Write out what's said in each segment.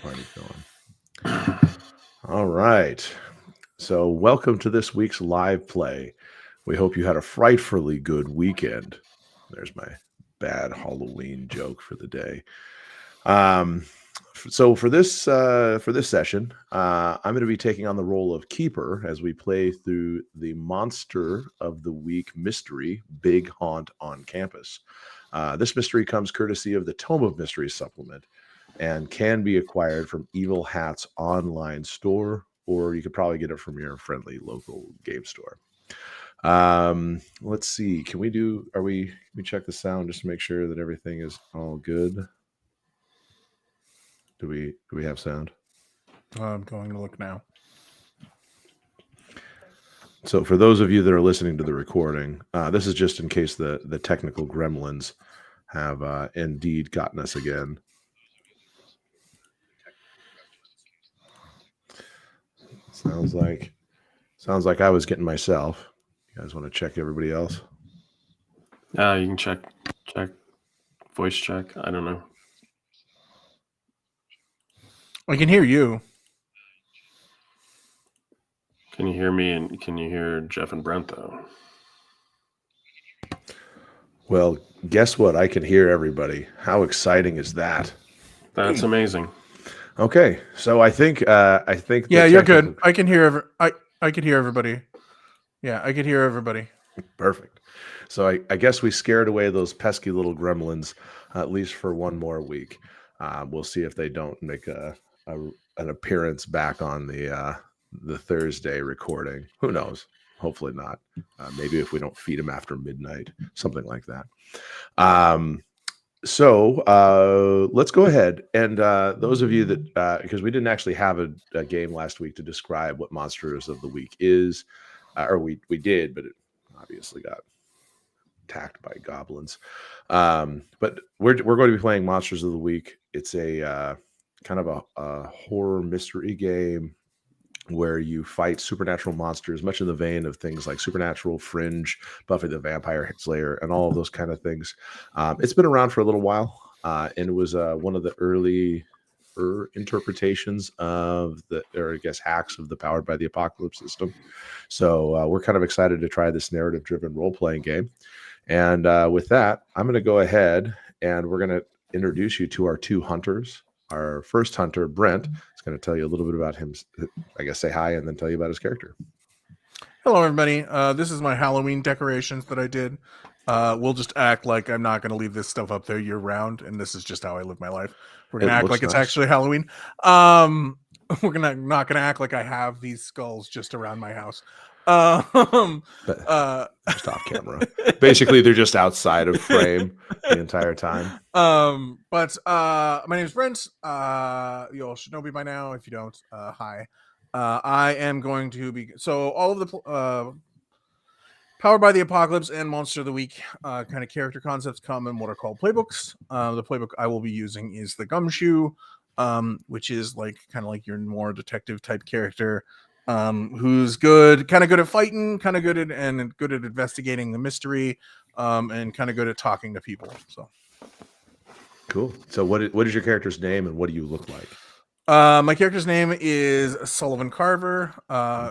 party going. All right. So welcome to this week's live play. We hope you had a frightfully good weekend. There's my bad Halloween joke for the day. So for this session, I'm going to be taking on the role of Keeper as we play through the Monster of the Week mystery, Big Haunt on Campus. This mystery comes courtesy of the Tome of Mysteries supplement and can be acquired from Evil Hat's online store, or you could probably get it from your friendly local game store. Let's see. Can we check the sound just to make sure that everything is all good? Do we have sound? I'm going to look now. So for those of you that are listening to the recording, this is just in case the technical gremlins have indeed gotten us again. Sounds like I was getting myself. You guys want to check everybody else? You can check, voice check. I don't know. I can hear you. Can you hear me? And can you hear Jeff and Brent though? Well, guess what? I can hear everybody. How exciting is that? That's amazing. Okay, so I think. Yeah, you're good. I can hear I can hear everybody. Yeah, I can hear everybody. Perfect. So I guess we scared away those pesky little gremlins, at least for one more week. We'll see if they don't make an appearance back on the Thursday recording. Who knows? Hopefully not. Maybe if we don't feed them after midnight, something like that. So let's go ahead. And those of you that, because we didn't actually have a game last week to describe what Monsters of the Week is, or we did, but it obviously got attacked by goblins. But we're going to be playing Monsters of the Week. It's a kind of a horror mystery game where you fight supernatural monsters, much in the vein of things like Supernatural, Fringe, Buffy the Vampire Slayer, and all of those kind of things. It's been around for a little while, and it was one of the early interpretations of hacks of the Powered by the Apocalypse system. So we're kind of excited to try this narrative-driven role-playing game. And with that, I'm going to go ahead and we're going to introduce you to our two hunters. Our first hunter, Brent, is going to tell you a little bit about him. I guess say hi and then tell you about his character. Hello, everybody. This is my Halloween decorations that I did. We'll just act like I'm not going to leave this stuff up there year round, and this is just how I live my life. We're going to act like it's actually Halloween. We're not going to act like I have these skulls just around my house. Just off camera. Basically, they're just outside of frame the entire time. But my name is Brent. You all should know me by now. If you don't, hi. I am going to be all of the Powered by the Apocalypse and Monster of the Week kind of character concepts come in what are called playbooks. The playbook I will be using is the Gumshoe, which is kind of like your more detective type character. Who's kind of good at fighting, kind of good at investigating the mystery, and kind of good at talking to people. So cool. So what is your character's name and what do you look like? My character's name is Sullivan Carver,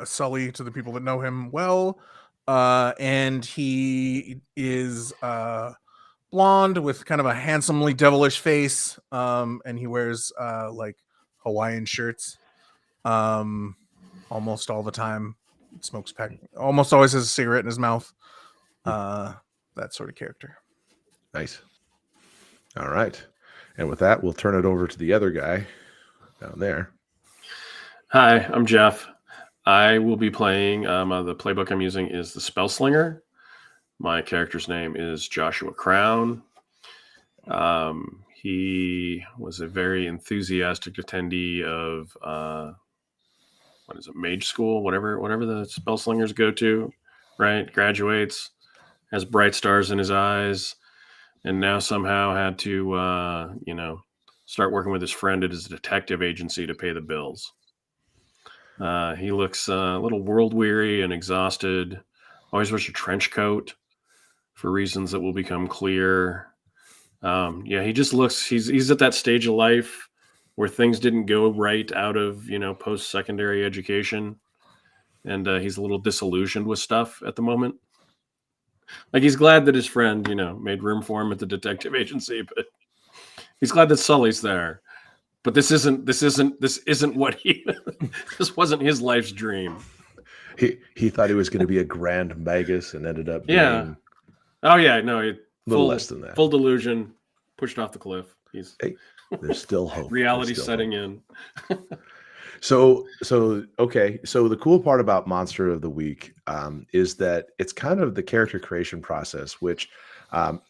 Sully to the people that know him well, and he is blonde with kind of a handsomely devilish face, and he wears Hawaiian shirts. Almost all the time, smokes pack. Almost always has a cigarette in his mouth. That sort of character. Nice. All right, and with that, we'll turn it over to the other guy down there. Hi, I'm Jeff. I will be playing. The playbook I'm using is the Spellslinger. My character's name is Joshua Crown. He was a very enthusiastic attendee of. What is it? Mage school, whatever the spell slingers go to, right? Graduates, has bright stars in his eyes, and now somehow had to, start working with his friend at his detective agency to pay the bills. He looks a little world weary and exhausted. Always wears a trench coat for reasons that will become clear. He just looks. He's at that stage of life where things didn't go right out of, post-secondary education. And he's a little disillusioned with stuff at the moment. Like, he's glad that his friend, made room for him at the detective agency, but he's glad that Sully's there. But this isn't what this wasn't his life's dream. He thought he was going to be a grand magus and ended up being oh yeah, no, a little less than that. Full delusion, pushed off the cliff. There's still hope. Reality setting in. So okay. So the cool part about Monster of the Week is that it's kind of the character creation process, which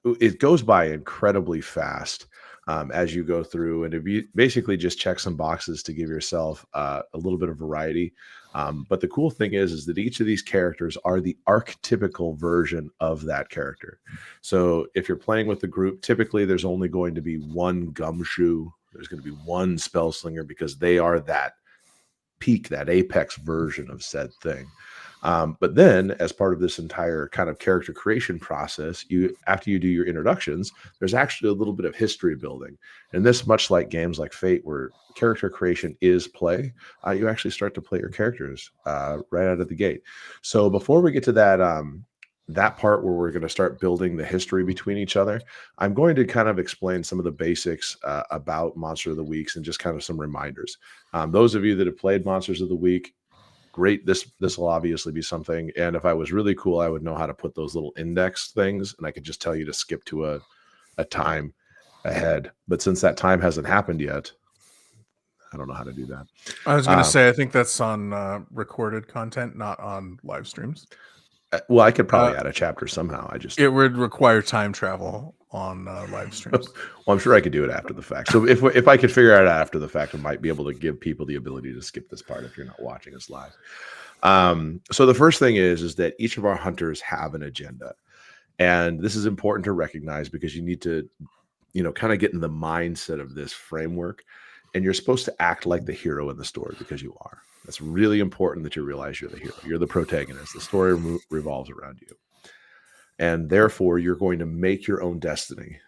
it goes by incredibly fast as you go through, and if you basically just check some boxes to give yourself a little bit of variety. But the cool thing is that each of these characters are the archetypical version of that character. So if you're playing with the group, typically there's only going to be one gumshoe. There's going to be one spell slinger because they are that peak, that apex version of said thing. But then as part of this entire kind of character creation process, after you do your introductions, there's actually a little bit of history building. And this, much like games like Fate, where character creation is play, you actually start to play your characters right out of the gate. So before we get to that part where we're going to start building the history between each other, I'm going to kind of explain some of the basics about Monster of the Weeks and just kind of some reminders. Those of you that have played Monsters of the Week, great. This will obviously be something. And if I was really cool, I would know how to put those little index things, and I could just tell you to skip to a time ahead. But since that time hasn't happened yet, I don't know how to do that. I was going to say, I think that's on recorded content, not on live streams. Well, I could probably add a chapter somehow. It would require time travel on live streams. Well, I'm sure I could do it after the fact. So if I could figure it out after the fact, I might be able to give people the ability to skip this part if you're not watching us live. So the first thing is that each of our hunters have an agenda, and this is important to recognize because you need to, kind of get in the mindset of this framework, and you're supposed to act like the hero in the story because you are. That's really important that you realize you're the hero. You're the protagonist. The story revolves around you. And therefore, you're going to make your own destiny.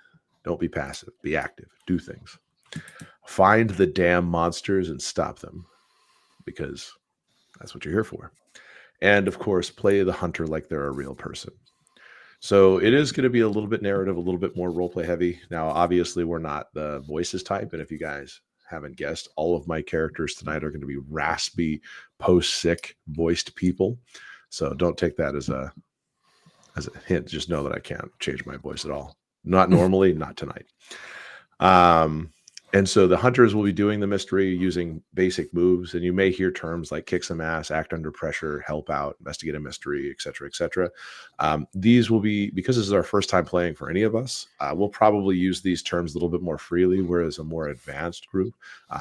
Don't be passive. Be active. Do things. Find the damn monsters and stop them because that's what you're here for. And, of course, play the hunter like they're a real person. So it is going to be a little bit narrative, a little bit more roleplay heavy. Now, obviously, we're not the voices type. And if you guys haven't guessed, all of my characters tonight are going to be raspy, post-sick voiced people. So don't take that as a hint. Just know that I can't change my voice at all. Not normally, not tonight. And so the hunters will be doing the mystery using basic moves, and you may hear terms like kick some ass, act under pressure, help out, investigate a mystery, etc., etc. These will be, because this is our first time playing for any of us, we'll probably use these terms a little bit more freely, whereas a more advanced group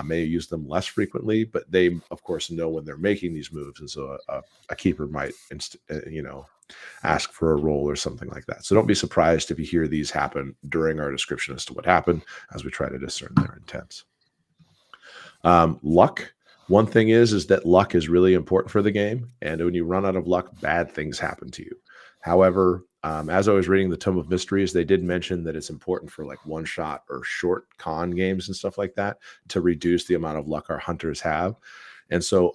may use them less frequently, but they, of course, know when they're making these moves, and so a keeper might, ask for a roll or something like that. So don't be surprised if you hear these happen during our description as to what happened as we try to discern their intents. Luck. One thing is that luck is really important for the game. And when you run out of luck, bad things happen to you. However, as I was reading the Tome of Mysteries, they did mention that it's important for like one shot or short con games and stuff like that to reduce the amount of luck our hunters have. And so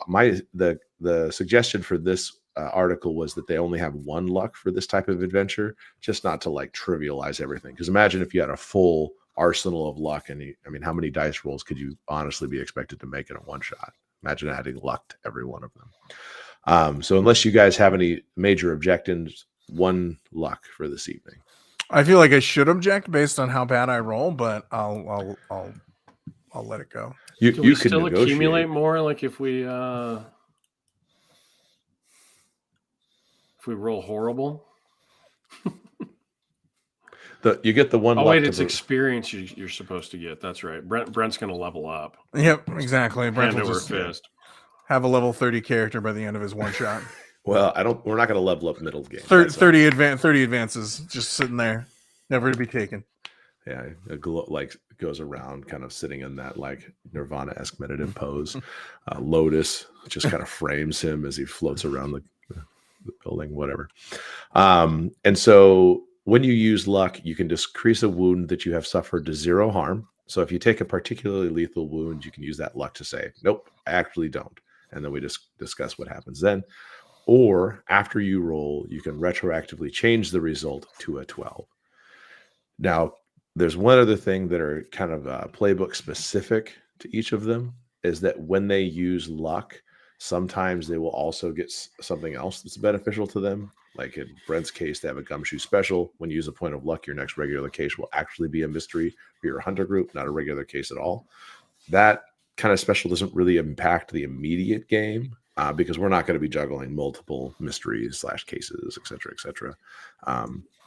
the suggestion for this article was that they only have one luck for this type of adventure, just not to like trivialize everything. Because imagine if you had a full arsenal of luck, and how many dice rolls could you honestly be expected to make in a one shot? Imagine adding luck to every one of them. So unless you guys have any major objections, one luck for this evening. I feel like I should object based on how bad I roll, but I'll let it go. You can still accumulate more, like if we roll horrible. You get the one. Oh wait, it's experience you're supposed to get. That's right. Brent's going to level up. Yep, exactly. Brent will just have a level 30 character by the end of his one shot. Well, we're not going to level up middle game. 30 advances just sitting there, never to be taken. Yeah, goes around, kind of sitting in that like Nirvana-esque meditative pose. Lotus just kind of frames him as he floats around the building, whatever. And so when you use luck, you can decrease a wound that you have suffered to 0 harm. So if you take a particularly lethal wound, you can use that luck to say, nope, I actually don't. And then we just discuss what happens then. Or after you roll, you can retroactively change the result to a 12. Now, there's one other thing that are kind of playbook specific to each of them, is that when they use luck, sometimes they will also get something else that's beneficial to them. Like in Brent's case, they have a gumshoe special. When you use a point of luck, your next regular case will actually be a mystery for your hunter group, not a regular case at all. That kind of special doesn't really impact the immediate game because we're not going to be juggling multiple mysteries / cases, et cetera,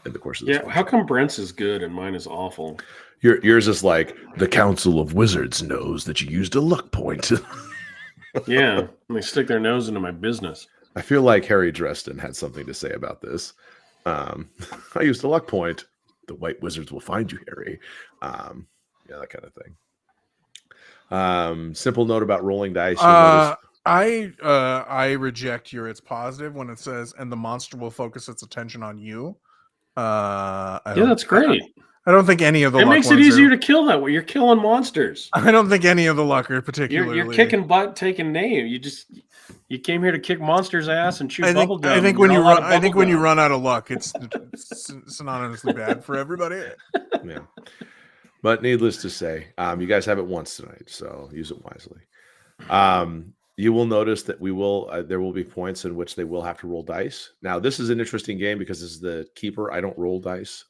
in the course of this. Yeah, how come Brent's is good and mine is awful? Yours is like, the Council of Wizards knows that you used a luck point. Yeah, and they stick their nose into my business. I feel like Harry Dresden had something to say about this. I used a luck point. The White Wizards will find you, Harry. Yeah, that kind of thing. Simple note about rolling dice. I reject your it's positive when it says, and the monster will focus its attention on you. That's great. I don't think any of the it luck makes it easier to kill that way. You're killing monsters. I don't think any of the luck are particularly. You're kicking butt, taking name. You came here to kick monsters' ass and chew bubble gum. I think when you run out of luck, it's synonymously bad for everybody. Yeah. But needless to say, you guys have it once tonight, so use it wisely. You will notice that there will be points in which they will have to roll dice. Now, this is an interesting game because this is the keeper. I don't roll dice.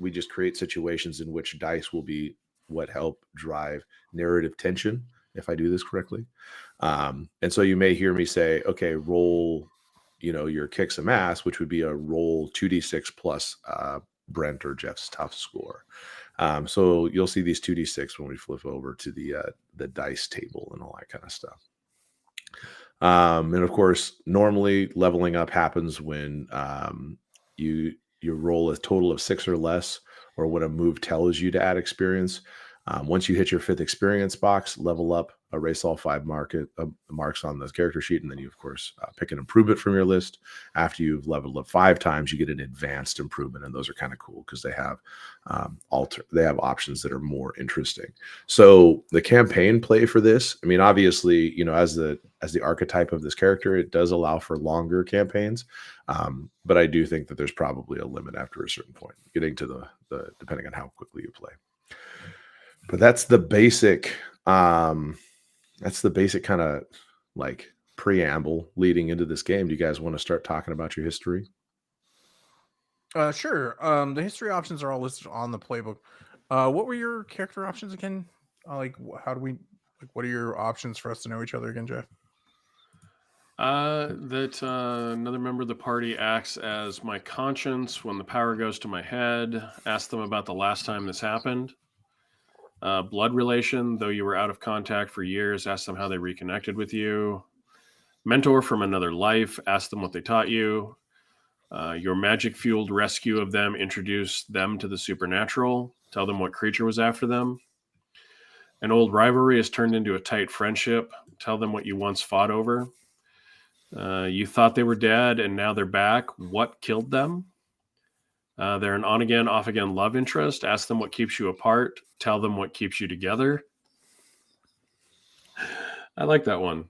We just create situations in which dice will be what help drive narrative tension, if I do this correctly. And so you may hear me say, okay, roll, your kick some ass, which would be a roll 2d6 plus Brent or Jeff's tough score. So you'll see these 2d6 when we flip over to the dice table and all that kind of stuff. And of course, normally leveling up happens when you roll a total of 6 or less, or when a move tells you to add experience. Once you hit your 5th experience box, level up, erase all 5 marks on the character sheet, and then you, of course, pick an improvement from your list. After you've leveled up 5 times, you get an advanced improvement, and those are kind of cool because they have options that are more interesting. So the campaign play for this, I mean, obviously, as the archetype of this character, it does allow for longer campaigns, but I do think that there's probably a limit after a certain point, getting to the depending on how quickly you play. But that's the basic. That's the basic kind of like preamble leading into this game. Do you guys want to start talking about your history? Sure. The history options are all listed on the playbook. What were your character options again? What are your options for us to know each other again, Jeff? That another member of the party acts as my conscience when the power goes to my head. Ask them about the last time this happened. Blood relation, though you were out of contact for years, ask them how they reconnected with you. Mentor from another life, ask them what they taught you. Your magic-fueled rescue of them, introduce them to the supernatural. Tell them what creature was after them. An old rivalry has turned into a tight friendship. Tell them what you once fought over. You thought they were dead, and now they're back. What killed them? They're an on-again, off-again love interest. Ask them what keeps you apart. Tell them what keeps you together. I like that one.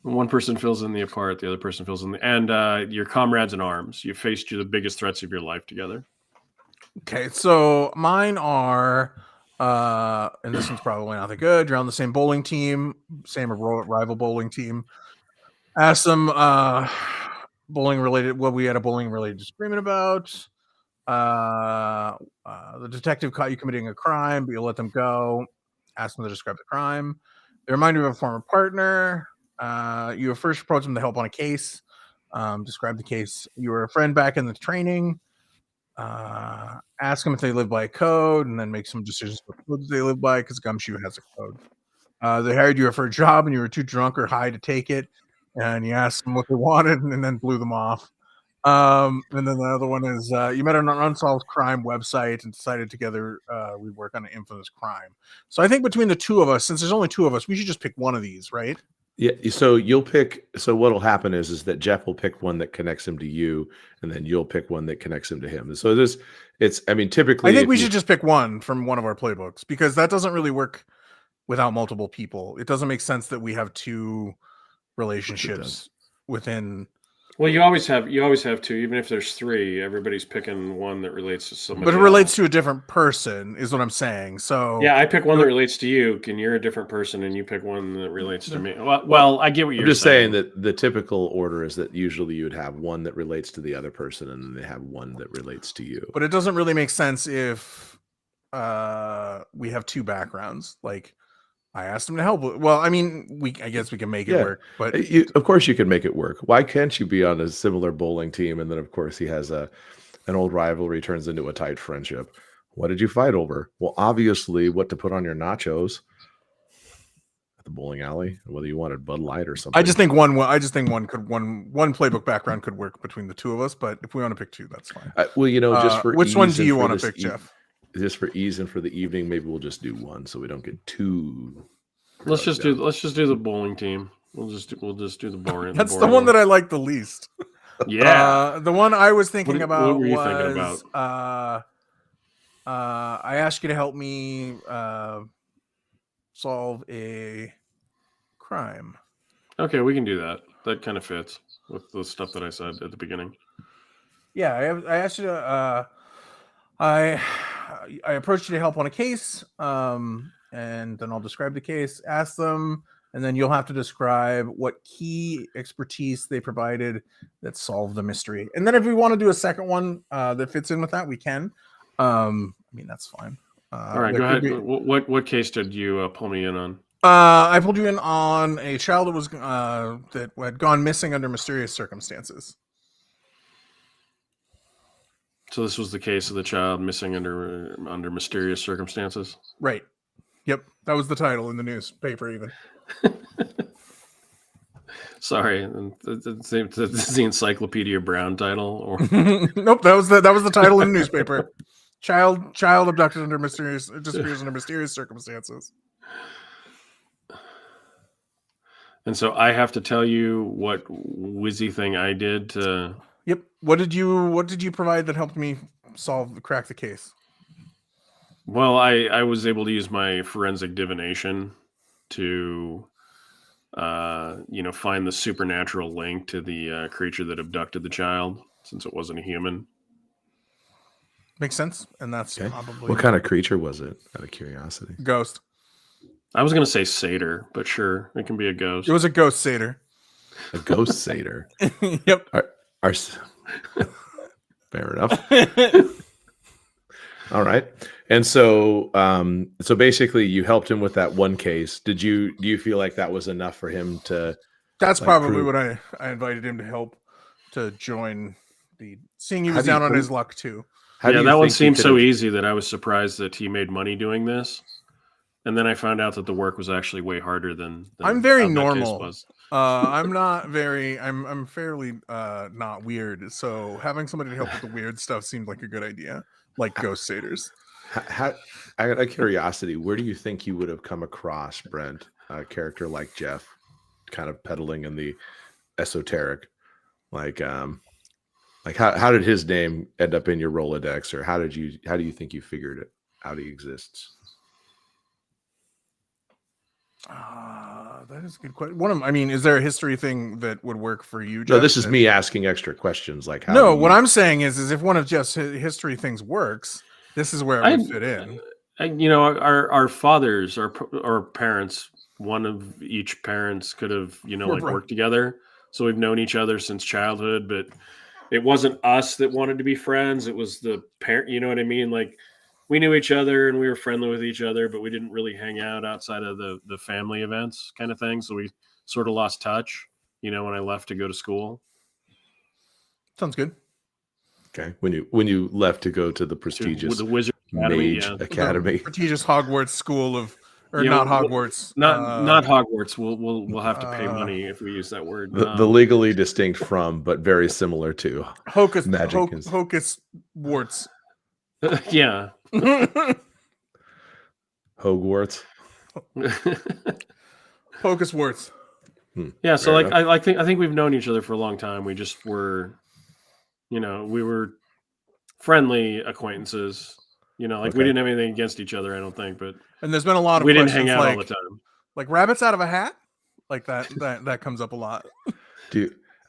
One person fills in the apart, the other person fills in the... And your comrades in arms. You faced the biggest threats of your life together. Okay, so mine are... and this one's probably not that good. You're on the same bowling team, same rival bowling team. Ask them bowling related. What we had a bowling related disagreement about. The detective caught you committing a crime, but you let them go. Ask them to describe the crime. They remind you of a former partner. You first approached them to help on a case. Describe the case. You were a friend back in the training. Ask them if they live by a code, and then make some decisions what codes they live by, because Gumshoe has a code. They hired you for a job, and you were too drunk or high to take it, and you asked them what they wanted, and then blew them off. And then the other one is you met on an unsolved crime website and decided together we'd work on an infamous crime. So I think between the two of us, since there's only two of us, we should just pick one of these, right? Yeah. So you'll pick. So what'll happen is that Jeff will pick one that connects him to you, and then you'll pick one that connects him to him. And so It's, I mean, typically, I think if we you- should just pick one from one of our playbooks because that doesn't really work without multiple people. It doesn't make sense that we have two relationships within. Well, you always have two, even if there's three. Everybody's picking one that relates to somebody. But it relates to a different person, is what I'm saying. So yeah, I pick one that relates to you, and you're a different person, and you pick one that relates to me. Well, I get what you're I'm just saying. saying that the typical order is that usually you would have one that relates to the other person, and then they have one that relates to you. But it doesn't really make sense if we have two backgrounds. Like I asked him to help. Well, I mean, I guess we can make it work. But of course you can make it work. Why can't you be on a similar bowling team? And then of course he has an old rivalry turns into a tight friendship. What did you fight over? Well, obviously what to put on your nachos at the bowling alley, whether you wanted Bud Light or something. I just think one playbook background could work between the two of us. But if we want to pick two, that's fine. Well, just for which one ease do and you for want to this pick, Jeff? Just for ease and for the evening, maybe we'll just do one so we don't get too. Let's just do the bowling team. We'll just do the boring. That's the one that I like the least. Yeah. The one I was thinking about what were you was thinking about? I asked you to help me solve a crime. Okay, we can do that. That kind of fits with the stuff that I said at the beginning. Yeah, I asked you to. I approached you to help on a case, and then I'll describe the case. Ask them, and then you'll have to describe what key expertise they provided that solved the mystery. And then if we want to do a second one that fits in with that, we can. I mean, that's fine. All right, go ahead. What case did you pull me in on? I pulled you in on a child that was that had gone missing under mysterious circumstances. So this was the case of the child missing under mysterious circumstances? Right. Yep. That was the title in the newspaper even. Sorry. This is the Encyclopedia Brown title? Or... Nope. That was the title in the newspaper. Child abducted disappears under mysterious circumstances. And so I have to tell you what whizzy thing I did to... Yep. What did you provide that helped me crack the case? Well, I was able to use my forensic divination to, find the supernatural link to the creature that abducted the child, since it wasn't a human. Makes sense, and that's probably what kind of creature was it? Out of curiosity, ghost. I was going to say satyr, but sure, it can be a ghost. It was a ghost satyr. A ghost satyr. Yep. Fair enough. All right. And so so basically you helped him with that one case. Do you feel like that was enough for him to... That's probably what I invited him to help to join seeing he was down on his luck too. That one seemed so easy that I was surprised that he made money doing this. And then I found out that the work was actually way harder than I'm very normal. I'm not very. I'm fairly not weird. So having somebody to help with the weird stuff seemed like a good idea, like ghost satyrs. Out of curiosity, where do you think you would have come across, Brent, a character like Jeff, kind of peddling in the esoteric? Like how did his name end up in your Rolodex, or how do you think you figured it out? He exists. That is a good question. Is there a history thing that would work for you, Jeff? No, this is me asking extra questions. Like, what I'm saying is if one of Jeff's history things works, this is where it would fit in. Our fathers, our parents, one of each parents could have, worked together. So we've known each other since childhood, but it wasn't us that wanted to be friends. It was the parent, you know what I mean? Like, we knew each other and we were friendly with each other, but we didn't really hang out outside of the family events kind of thing. So we sort of lost touch, when I left to go to school. Sounds good. Okay. When you left to go to the prestigious the Wizard Mage Academy. The prestigious Hogwarts school not Hogwarts. Not Hogwarts. We'll have to pay money if we use that word. The legally distinct from, but very similar to Hocus Magic Hocus Warts. Yeah. Hogwarts. Hocus Warts. Yeah, so I think we've known each other for a long time. We just were, we were friendly acquaintances. You know, like we Okay. didn't have anything against each other, I don't think, but And there's been a lot of we didn't questions hang out all like, the time. like rabbits out of a hat, like that comes up a lot.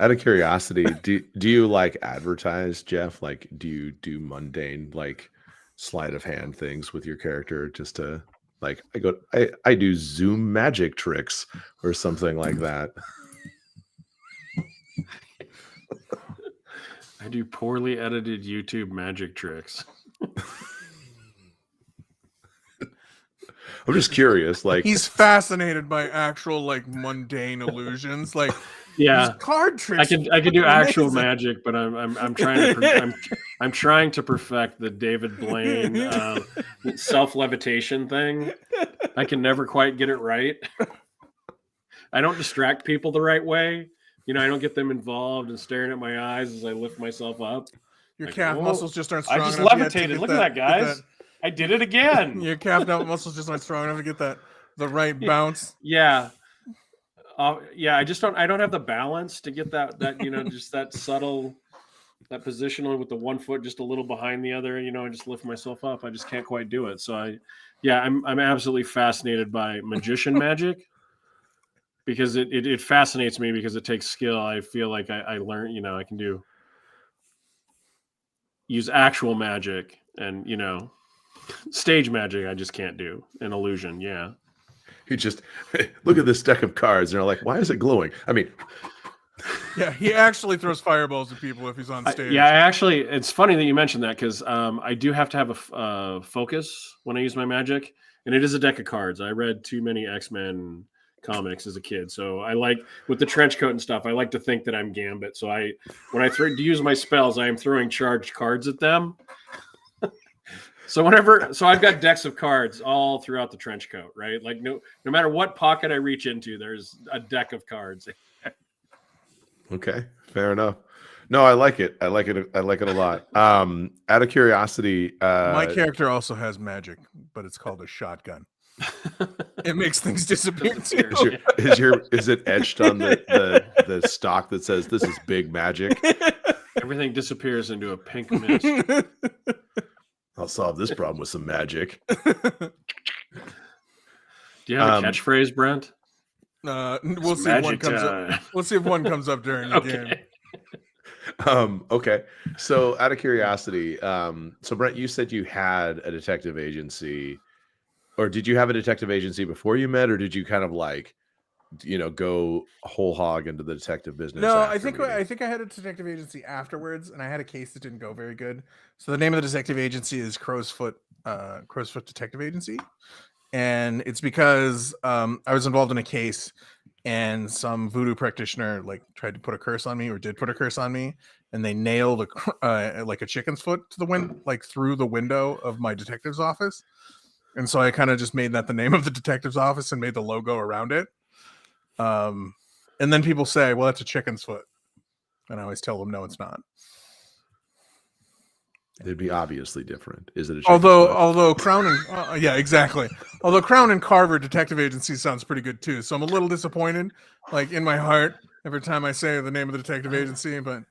Out of curiosity, do you like advertise, Jeff? Like, do you do mundane like sleight of hand things with your character just to like I do Zoom magic tricks or something like that? I do poorly edited YouTube magic tricks. I'm just curious. Like, He's fascinated by actual like mundane illusions, like Yeah, these card tricks. I could do actual amazing. magic, but I'm trying to I'm trying to perfect the David Blaine self levitation thing. I can never quite get it right. I don't distract people the right way. You know, I don't get them involved and staring at my eyes as I lift myself up. Your Like, calf oh, muscles just aren't I strong just enough yet to levitated. get Look at that, guys. I did it again. Your calf muscles just aren't strong enough to get the right bounce. Yeah. Yeah, I don't have the balance to get that you know, just that subtle, that positional with the one foot just a little behind the other, you know, I just lift myself up. I just can't quite do it. So I'm absolutely fascinated by magician magic because it fascinates me because it takes skill. I feel like I learn, you know, I can use actual magic and, you know, stage magic I just can't do. An illusion, yeah. you just look at this deck of cards and they're like, why is it glowing? I mean, Yeah, he actually throws fireballs at people if he's on stage. It's funny that you mentioned that because I do have to have a focus when I use my magic, and it is a deck of cards. I read too many X-Men comics as a kid, so I like with the trench coat and stuff. I like to think that I'm Gambit. So when I use my spells, I am throwing charged cards at them. So I've got decks of cards all throughout the trench coat, right? Like no matter what pocket I reach into, there's a deck of cards. okay, fair enough. No, I like it. I like it a lot. Out of curiosity, My character also has magic, but it's called a shotgun. It makes things disappear too. is it etched on the stock that says this is big magic? Everything disappears into a pink mist. I'll solve this problem with some magic. Do you have a catchphrase, Brent? We'll see if one comes up. We'll see if one comes up during the game. Okay. So out of curiosity, so Brent, you said you had a detective agency, or did you have a detective agency before you met, or did you kind of like, you know, go whole hog into the detective business? No, I think I had a detective agency afterwards, and I had a case that didn't go very good. So the name of the detective agency is Crowsfoot Detective Agency, and it's because I was involved in a case, and some voodoo practitioner like tried to put a curse on me, or did put a curse on me, and they nailed like a chicken's foot to the wind, like through the window of my detective's office. And so I kind of just made that the name of the detective's office and made the logo around it. And then people say, well, that's a chicken's foot. And I always tell them, no, it's not. It'd be obviously different. Is it a although Crown and yeah, exactly. Although Crown and Carver Detective Agency sounds pretty good too. So I'm a little disappointed, like in my heart, every time I say the name of the detective agency, but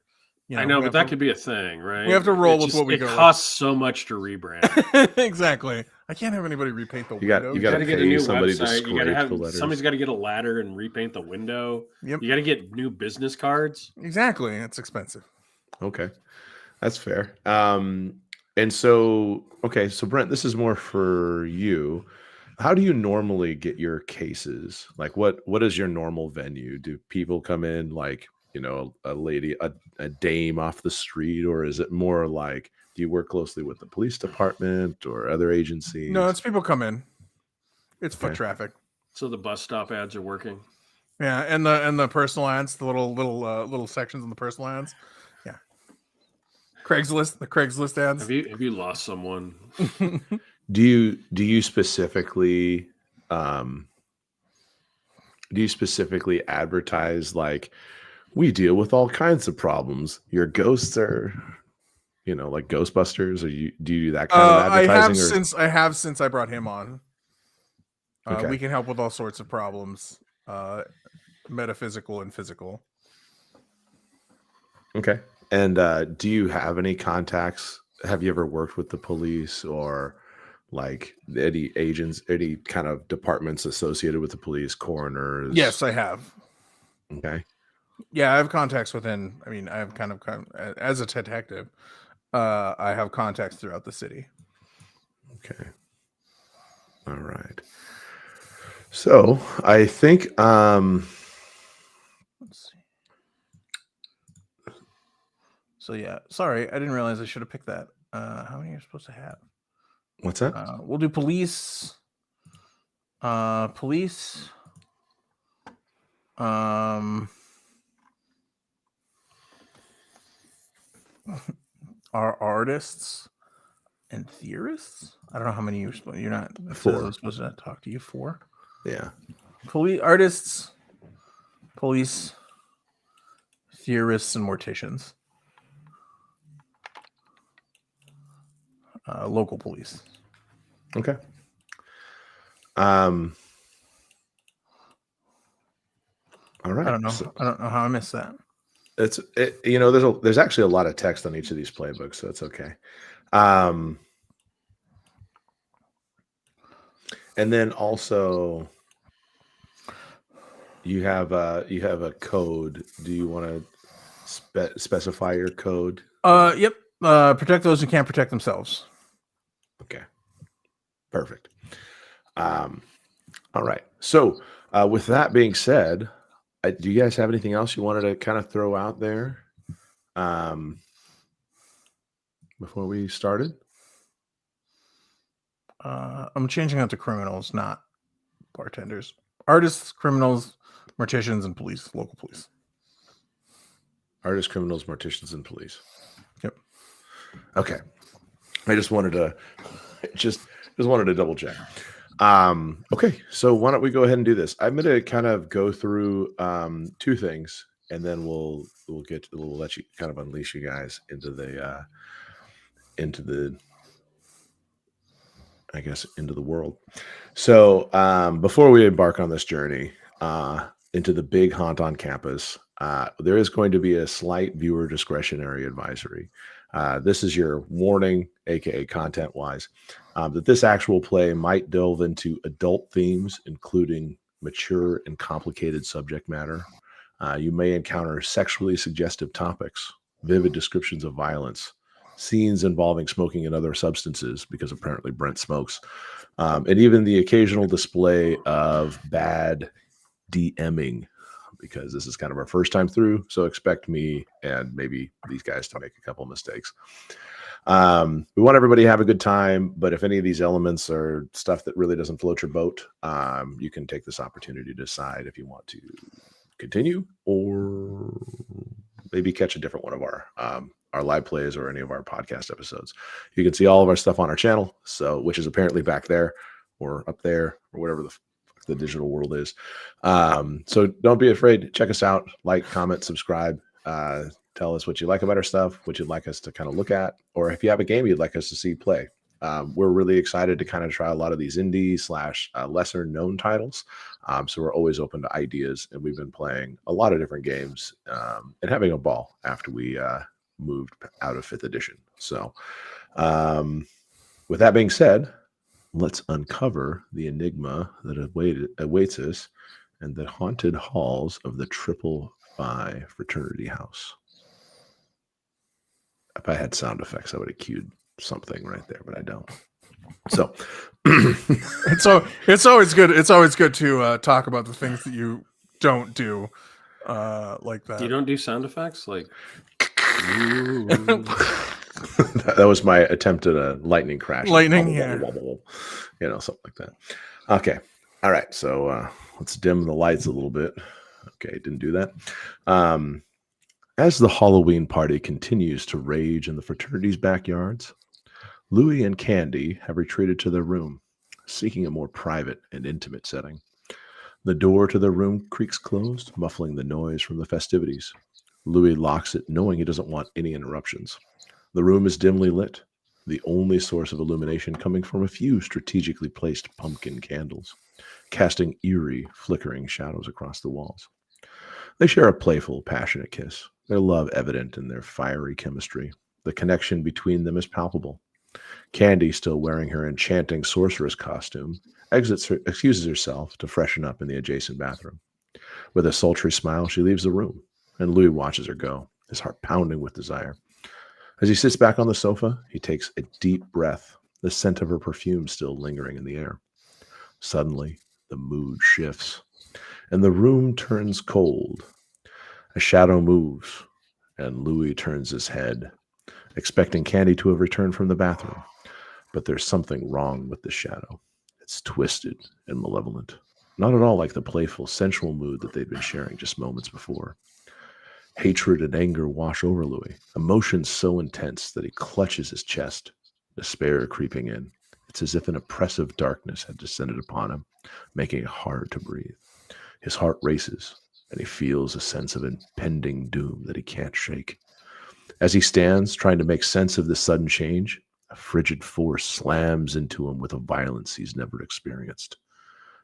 you know, I know, but that could be a thing, right? We have to roll with what we go with. It costs so much to rebrand. Exactly. I can't have anybody repaint the window. You got to get a new somebody website. to You got to have the letters. somebody's got to get a ladder and repaint the window. Yep. You got to get new business cards. Exactly. It's expensive. Okay, that's fair. And so, okay, so Brent, this is more for you. How do you normally get your cases? Like, what is your normal venue? Do people come in like, you know, a dame off the street, or is it more like, do you work closely with the police department or other agencies? No, it's people come in. It's foot traffic. So the bus stop ads are working. Yeah, and the personal ads, the little sections in the personal ads. Yeah, the Craigslist ads. Have you lost someone? Do you specifically advertise like, we deal with all kinds of problems? Your ghosts are, you know, like Ghostbusters, or do you do that kind of advertising? I have since I brought him on. Okay. We can help with all sorts of problems, metaphysical and physical. Okay. And do you have any contacts have you ever worked with the police or like any agents, any kind of departments associated with the police, coroners? Yes, I have. Okay. Yeah, I have contacts within. I mean, I have kind of as a detective. I have contacts throughout the city. Okay. All right. So I think Let's see. So yeah, sorry, I didn't realize I should have picked that. How many are you supposed to have? what's that? We'll do police. Police. Are artists and theorists. I don't know how many you're supposed. You're not. It says I'm supposed to talk to you for. Yeah. Police, artists, police, theorists, and morticians. Local police. Okay. All right. I don't know. I don't know how I missed that. There's actually a lot of text on each of these playbooks, so it's okay. And then also you have a code. Do you want to specify your code? Yep. Protect those who can't protect themselves. Okay. Perfect. All right. So with that being said, do you guys have anything else you wanted to kind of throw out there before we started? I'm changing that to criminals, not bartenders. Artists, criminals, morticians, and police. Local police. Artists, criminals, morticians, and police. Yep. Okay. I just wanted to double check. Okay, so why don't we go ahead and do this? I'm going to kind of go through two things, and then we'll let you kind of unleash you guys into the world. So before we embark on this journey into the Bighauntoncampus, there is going to be a slight viewer discretionary advisory. This is your warning, aka content-wise, that this actual play might delve into adult themes, including mature and complicated subject matter. You may encounter sexually suggestive topics, vivid descriptions of violence, scenes involving smoking and other substances, because apparently Brent smokes, and even the occasional display of bad DMing, because this is kind of our first time through. So expect me and maybe these guys to make a couple of mistakes. We want everybody to have a good time, but if any of these elements are stuff that really doesn't float your boat, you can take this opportunity to decide if you want to continue or maybe catch a different one of our live plays or any of our podcast episodes. You can see all of our stuff on our channel, which is apparently back there or up there or whatever the digital world is. So don't be afraid. Check us out, like, comment, subscribe, tell us what you like about our stuff, what you'd like us to kind of look at, or if you have a game you'd like us to see play. We're really excited to kind of try a lot of these indie / lesser known titles. So we're always open to ideas, and we've been playing a lot of different games and having a ball after we moved out of 5th edition. So with that being said, let's uncover the enigma that awaits us in the haunted halls of the Triple Phi fraternity house. If I had sound effects, I would have cued something right there, but I don't. So it's always good. It's always good to talk about the things that you don't do like that. You don't do sound effects like. That was my attempt at a lightning crash. Lightning, yeah. Something like that. Okay. All right. So let's dim the lights a little bit. Okay. Didn't do that. As the Halloween party continues to rage in the fraternity's backyards, Louie and Candy have retreated to their room, seeking a more private and intimate setting. The door to their room creaks closed, muffling the noise from the festivities. Louie locks it, knowing he doesn't want any interruptions. The room is dimly lit, the only source of illumination coming from a few strategically placed pumpkin candles, casting eerie, flickering shadows across the walls. They share a playful, passionate kiss, their love evident in their fiery chemistry, The connection between them is palpable. Candy, still wearing her enchanting sorceress costume, excuses herself to freshen up in the adjacent bathroom. With a sultry smile, she leaves the room, and Louis watches her go, his heart pounding with desire. As he sits back on the sofa, he takes a deep breath, the scent of her perfume still lingering in the air. Suddenly, the mood shifts, and the room turns cold. A shadow moves, and Louis turns his head, expecting Candy to have returned from the bathroom. But there's something wrong with the shadow. It's twisted and malevolent, not at all like the playful, sensual mood that they'd been sharing just moments before. Hatred and anger wash over Louis, emotions so intense that he clutches his chest, despair creeping in. It's as if an oppressive darkness had descended upon him, making it hard to breathe. His heart races, and he feels a sense of impending doom that he can't shake. As he stands, trying to make sense of this sudden change, a frigid force slams into him with a violence he's never experienced.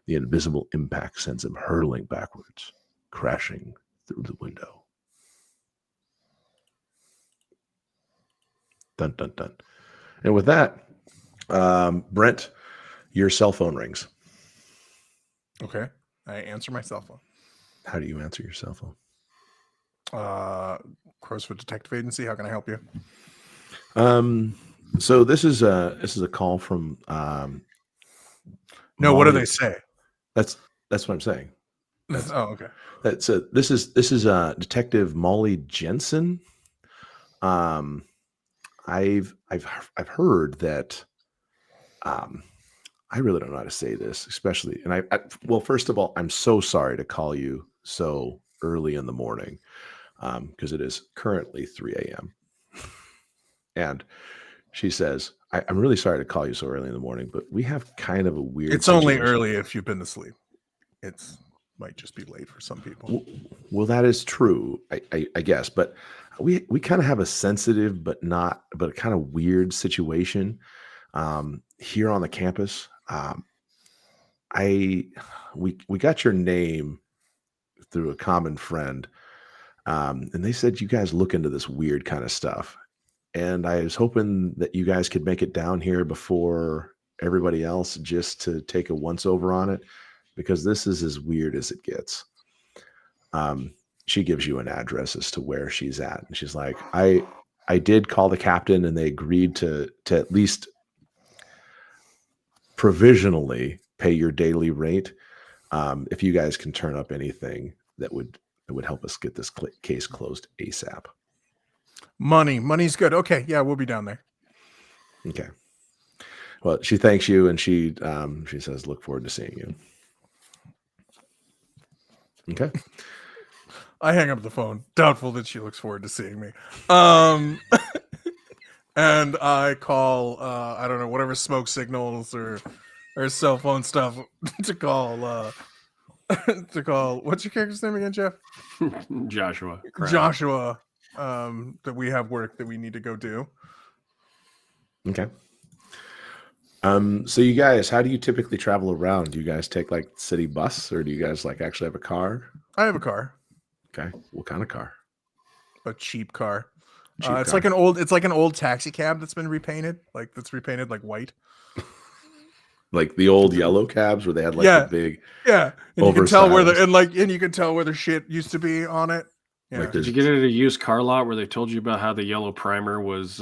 The invisible impact sends him hurtling backwards, crashing through the window. Dun, dun, dun. And with that, Brent, your cell phone rings. Okay. I answer my cell phone. How do you answer your cell phone? Crowsfoot Detective Agency. How can I help you? So this is a call from No, what do they say? That's what I'm saying. Oh, okay. This is Detective Molly Jensen. I've heard that I really don't know how to say this, especially, and well, first of all, I'm so sorry to call you so early in the morning, because it is currently 3 a.m. And she says, I'm really sorry to call you so early in the morning, but we have kind of a weird It's only situation. early if you've been to sleep. It's might just be late for some people. Well, that is true, I guess, but we kind of have a sensitive but kind of weird situation here on the campus. We got your name through a common friend, and they said you guys look into this weird kind of stuff, and I was hoping that you guys could make it down here before everybody else just to take a once over on it, because this is as weird as it gets. She gives you an address as to where she's at, and she's like, I did call the captain, and they agreed to at least provisionally pay your daily rate, if you guys can turn up anything that would help us get this case closed ASAP. Money's good. Okay, yeah, we'll be down there. Okay. Well, she thanks you, and she says, "Look forward to seeing you." Okay. I hang up the phone, doubtful that she looks forward to seeing me. And I call, I don't know, whatever smoke signals or cell phone stuff to call. What's your character's name again, Jeff? Joshua. Crap. Joshua. That we have work that we need to go do. Okay. So you guys, how do you typically travel around? Do you guys take like city bus, or do you guys like actually have a car? I have a car. Okay. What kind of car? A cheap car. Cheap It's car. like an old taxi cab that's been repainted, like white. Like the old yellow cabs where they had like the big, and you can tell where oversized. and you can tell where the shit used to be on it. Yeah. Like Did you get it at a used car lot where they told you about how the yellow primer was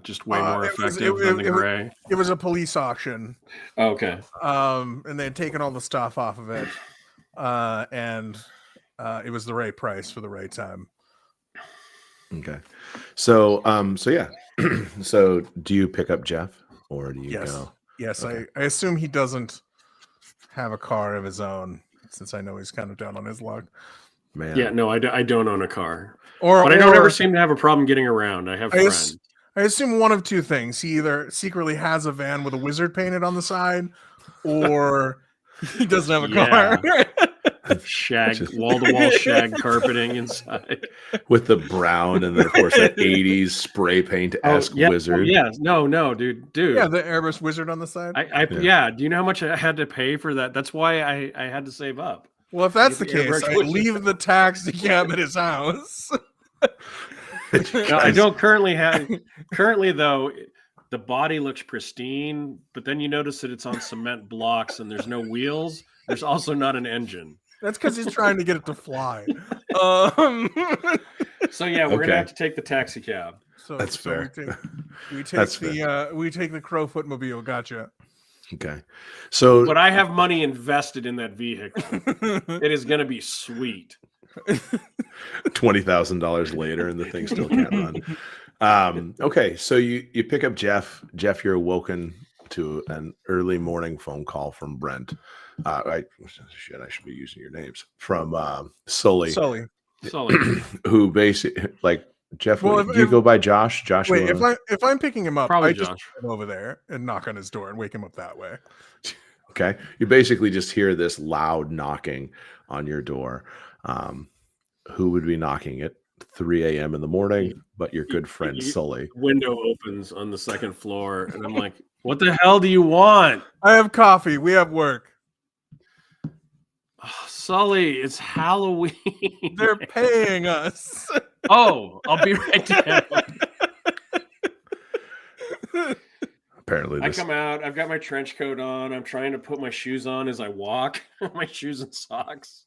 just way more effective than the gray? It was a police auction. Oh, okay. And they had taken all the stuff off of it, and it was the right price for the right time. Okay. So yeah. So do you pick up Jeff, or do you go? Yes, Okay. I assume he doesn't have a car of his own, since I know he's kind of down on his luck. Man. Yeah, no, I don't own a car. But I don't ever seem to have a problem getting around. I have friends. I assume one of two things. He either secretly has a van with a wizard painted on the side, or he doesn't have a car. Wall-to-wall shag carpeting inside. With the brown and then, of course, that 80s spray paint-esque wizard. Yeah, no, dude. Yeah, the airbrush wizard on the side. Yeah. Do you know how much I had to pay for that? That's why I had to save up. Well, if that's the case, I leave the taxi cab at his house. No, I don't currently have. Currently, though, the body looks pristine, but then you notice that it's on cement blocks and there's no wheels. There's also not an engine. That's because he's trying to get it to fly. So yeah, we're gonna have to take the taxi cab. So That's fair. We take That's the Crowfoot mobile. Gotcha. Okay. So But I have money invested in that vehicle. It is gonna be sweet. $20,000 later and the thing still can't run. Okay, so you pick up Jeff. Jeff, you're awoken to an early morning phone call from Brent. I should be using your names. From Sully, Sully. who basically like Jeff. Well, Do you go by Josh? Josh. Wait, if I'm picking him up, Probably I just Josh. go over there and knock on his door and wake him up that way. Okay, you basically just hear this loud knocking on your door. Who would be knocking at 3 a.m. in the morning? But your good friend Sully. Window opens on the second floor, and I'm like, "What the hell do you want?" I have coffee. We have work. Oh, Sully, it's Halloween. They're paying us. Oh, I'll be right down. Apparently, I come out. I've got my trench coat on. I'm trying to put my shoes on as I walk. My shoes and socks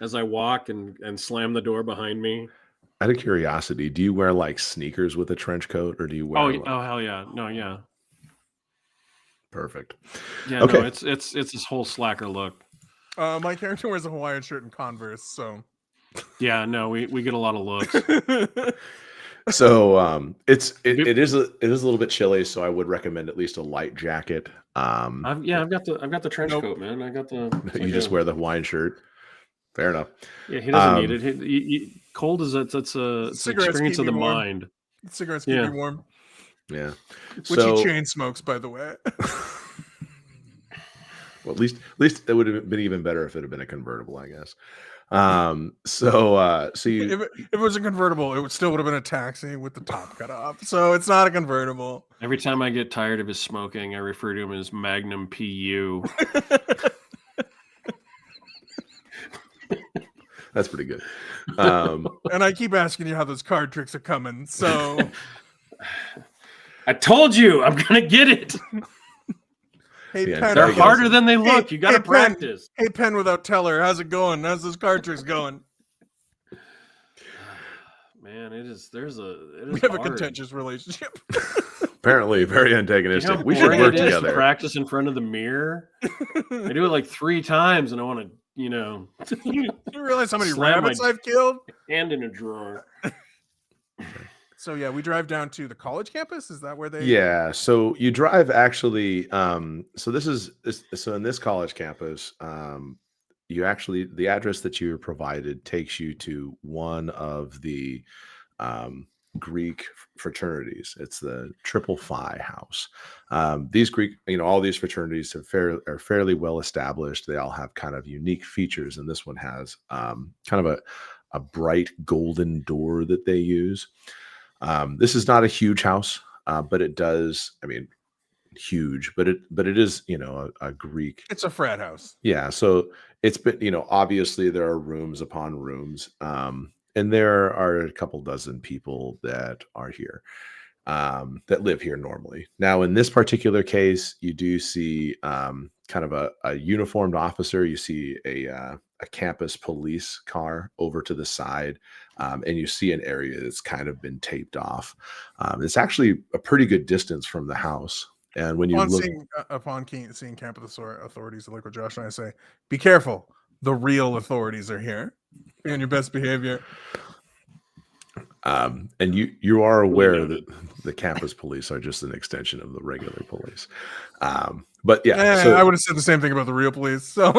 as I walk and slam the door behind me. out of curiosity, do you wear like sneakers with a trench coat, or do you wear? Oh hell yeah, no, yeah, perfect. yeah. Okay. No, it's this whole slacker look. My character wears a Hawaiian shirt and Converse, so Yeah, no, we get a lot of looks. So it is a little bit chilly, so I would recommend at least a light jacket. I've got the trench coat, man. I got the. You just wear the Hawaiian shirt. Fair enough. Yeah, he doesn't need it. Cold is it's an experience of the mind. Cigarettes keep you warm. Yeah, Which he chain smokes, by the way. Well, at least it would have been even better if it had been a convertible, I guess. So you, if it was a convertible, it still would have been a taxi with the top cut off. So it's not a convertible. Every time I get tired of his smoking, I refer to him as Magnum PU. That's pretty good. And I keep asking you how those card tricks are coming. So I told you I'm gonna get it. Hey, Yeah, Penn, They're harder than they look. You got to practice. Hey, Penn without teller. How's it going? How's those card tricks going? Man, it is. We have a contentious relationship. Apparently, very antagonistic. You know how We should boring work it is to together. practice in front of the mirror. I do it like 3 times, and I want to, You realize how many Slam rabbits my- I've killed? hand in a drawer. So yeah, we drive down to the college campus. Is that where they? Yeah. So you drive actually. So in this college campus, you actually, the address that you were provided takes you to one of the Greek fraternities. It's the Triple Phi House. These Greek, all these fraternities are fairly well established. They all have kind of unique features, and this one has kind of a bright golden door that they use. This is not a huge house, but it does. I mean, huge, but it is, a Greek. It's a frat house. Yeah. So it's been, obviously there are rooms upon rooms, and there are a couple dozen people that are here, that live here normally. Now, in this particular case, you do see kind of a uniformed officer. You see a campus police car over to the side, and you see an area that's kind of been taped off. It's actually a pretty good distance from the house. And when you upon seeing campus authorities, like what Josh and I say, be careful. The real authorities are here. Be on your best behavior. And you are aware that the campus police are just an extension of the regular police. But yeah, I would have said the same thing about the real police. So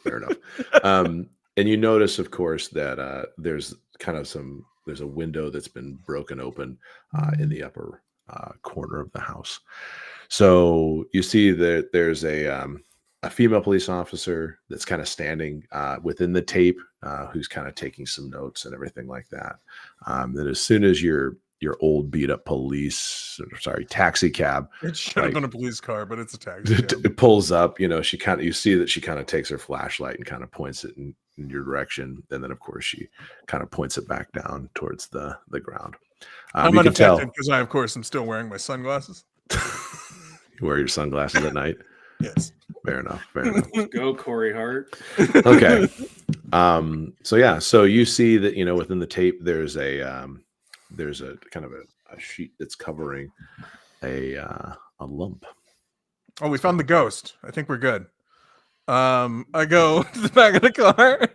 fair enough. And you notice, of course, that there's a window that's been broken open in the upper corner of the house. So you see that there's a female police officer that's kind of standing within the tape, who's kind of taking some notes and everything like that. That as soon as you're your old beat up taxi cab. It should have been a police car, but it's a taxi. It pulls up, you see that she kind of takes her flashlight and kind of points it in your direction. And then of course she kind of points it back down towards the ground. I'm unaffected because I, of course, am still wearing my sunglasses. You wear your sunglasses at night? Yes. Fair enough. Go, Corey Hart. Okay. So you see that, within the tape, there's a kind of a sheet that's covering a lump. Oh, we found the ghost. I think we're good. I go to the back of the car.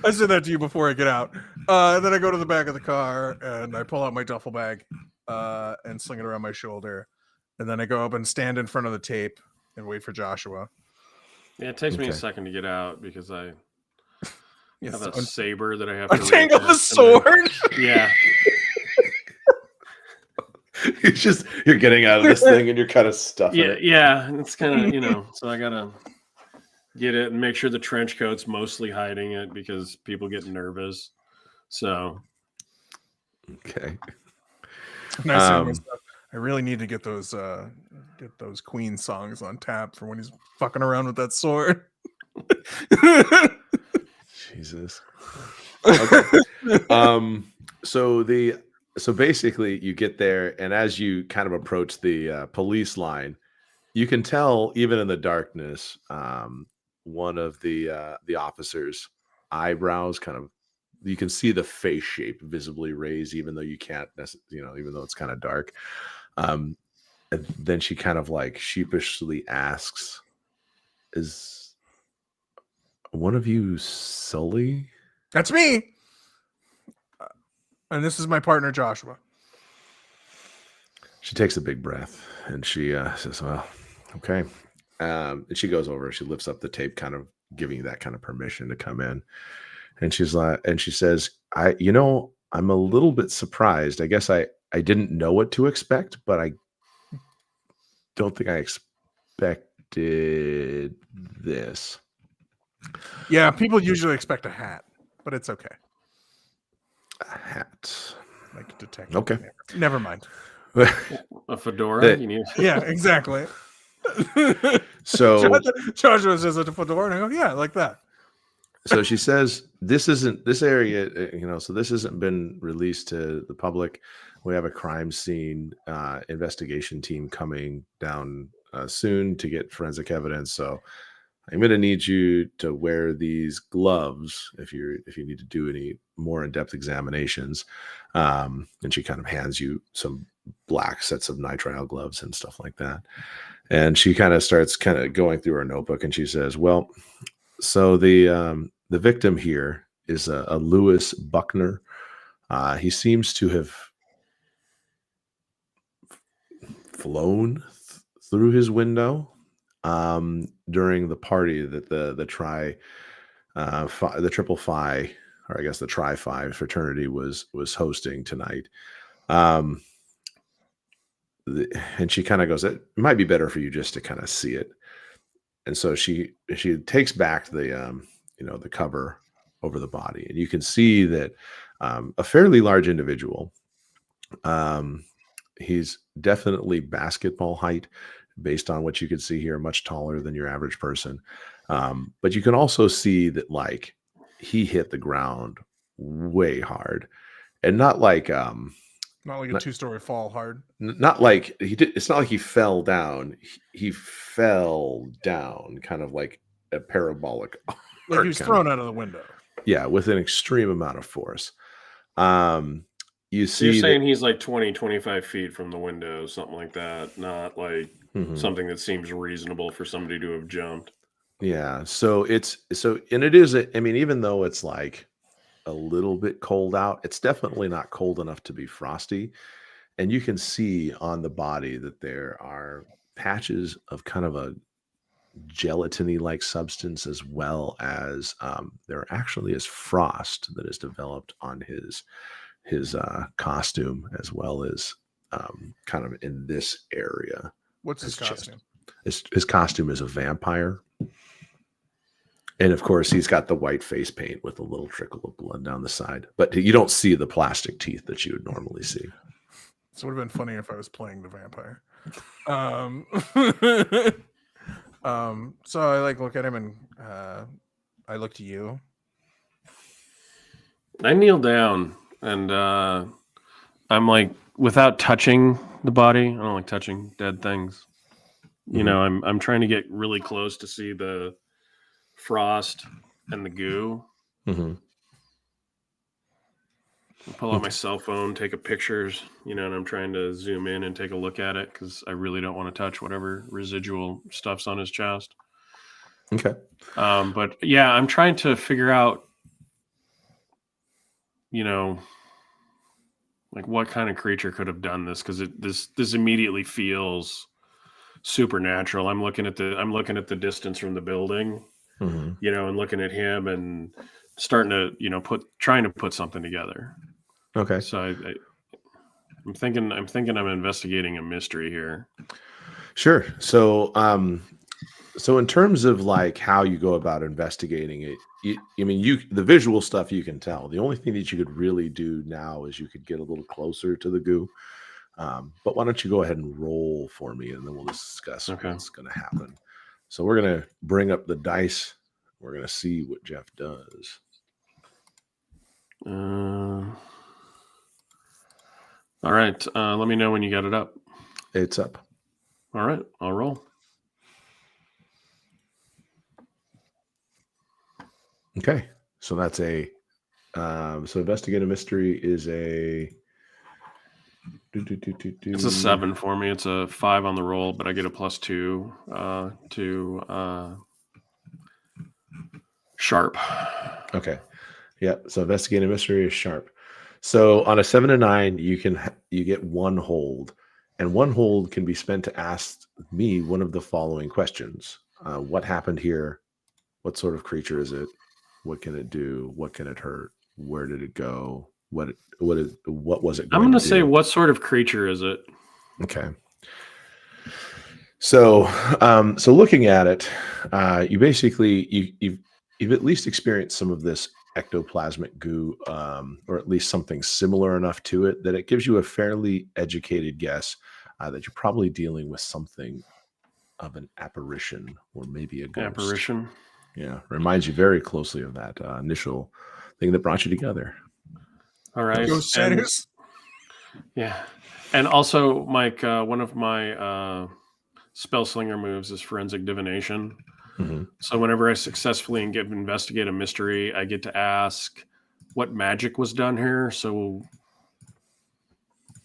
I said that to you before I get out. Then I go to the back of the car and I pull out my duffel bag and sling it around my shoulder. And then I go up and stand in front of the tape and wait for Joshua. Yeah, it takes me a second to get out because I have a saber that I have to tangle the sword. Yeah. You're getting out of this thing and you're kind of stuffing it. Yeah. And it's kind of, so I gotta get it and make sure the trench coat's mostly hiding it because people get nervous. So okay. I really need to get those Queen songs on tap for when he's fucking around with that sword. Jesus. Okay. So basically you get there, and as you kind of approach the police line, you can tell even in the darkness, one of the officers' eyebrows you can see the face shape visibly raised, even though you can't, even though it's kind of dark. And then she kind of like sheepishly asks, "Is one of you Sully?" That's me. And this is my partner, Joshua. She takes a big breath and she says, "Well, okay." And she goes over, she lifts up the tape, kind of giving you that kind of permission to come in. And she says, I'm a little bit surprised. I guess I didn't know what to expect, but I don't think I expected this. Yeah, people usually expect a hat, but it's okay. A hat. Like a detective. Okay. Never mind. A fedora? Yeah, exactly. So Joshua says a fedora, and I go, yeah, like that. So she says, this isn't been released to the public. We have a crime scene investigation team coming down soon to get forensic evidence. So I'm going to need you to wear these gloves if you need to do any more in-depth examinations. And she kind of hands you some black sets of nitrile gloves and stuff like that. And she kind of starts kind of going through her notebook, and she says, well, so the victim here is a Lewis Buckner. He seems to have flown through his window during the party that the Triple Phi, or I guess the Tri Phi fraternity was hosting tonight. And she kind of goes, it might be better for you just to kind of see it. And so she takes back the the cover over the body, and you can see that a fairly large individual. He's definitely basketball height based on what you can see here, much taller than your average person. But you can also see that like he hit the ground way hard, and not like a 2-story fall hard. Not like he did. It's not like he fell down. He fell down kind of like a parabolic. Like he was thrown out of the window. Yeah, with an extreme amount of force. You see, you're saying he's like 20, 25 feet from the window, something like that. Not like something that seems reasonable for somebody to have jumped. Yeah. So it is. Even though it's like a little bit cold out, it's definitely not cold enough to be frosty. And you can see on the body that there are patches of kind of a gelatiny like substance, as well as there actually is frost that is developed on his costume, as well as kind of in this area. What's his costume? His costume is a vampire. And of course, he's got the white face paint with a little trickle of blood down the side. But you don't see the plastic teeth that you would normally see. So it would have been funny if I was playing the vampire. So I like look at him and I look to you. I kneel down and I'm like, without touching the body, I don't like touching dead things. You know, I'm trying to get really close to see the frost and the goo. Mm-hmm. Pull out my cell phone, take a pictures, you know, and I'm trying to zoom in and take a look at it because I really don't want to touch whatever residual stuff's on his chest. Okay. But yeah, I'm trying to figure out, you know, like what kind of creature could have done this, because this immediately feels supernatural. I'm looking at the distance from the building, you know, and looking at him and starting to, you know, trying to put something together. Okay. So I'm thinking I'm investigating a mystery here. Sure. So, so in terms of like how you go about investigating it, the visual stuff you can tell. The only thing that you could really do now is you could get a little closer to the goo. But why don't you go ahead and roll for me, and then we'll discuss what's going to happen. So we're going to bring up the dice. We're going to see what Jeff does. All right. Let me know when you got it up. It's up. All right. I'll roll. Okay. So that's so investigate a mystery is a. It's a 7 for me. It's a 5 on the roll, but I get a +2 to sharp. Okay. Yeah. So investigate a mystery is sharp. So on a 7 to 9, you get one hold, and one hold can be spent to ask me one of the following questions: what happened here? What sort of creature is it? What can it do? What can it hurt? Where did it go? What was it? I'm going to say, what sort of creature is it? Okay. So, so looking at it, you basically you've at least experienced some of this ectoplasmic goo, or at least something similar enough to it that it gives you a fairly educated guess that you're probably dealing with something of an apparition, or maybe a ghost. Apparition. Yeah, reminds you very closely of that initial thing that brought you together. All right. Ghost yeah. And also, Mike, one of my spell slinger moves is forensic divination. Mm-hmm. So whenever I successfully investigate a mystery, I get to ask what magic was done here. So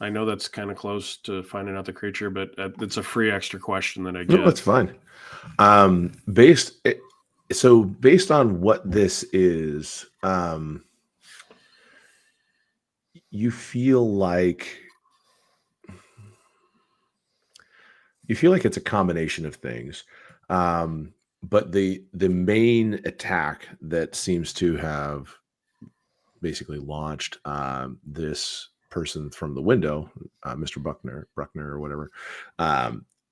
I know that's kind of close to finding out the creature, but it's a free extra question that I get. No, that's fine. Based on what this is, you feel like it's a combination of things. But the main attack that seems to have basically launched this person from the window, Mr. Bruckner or whatever,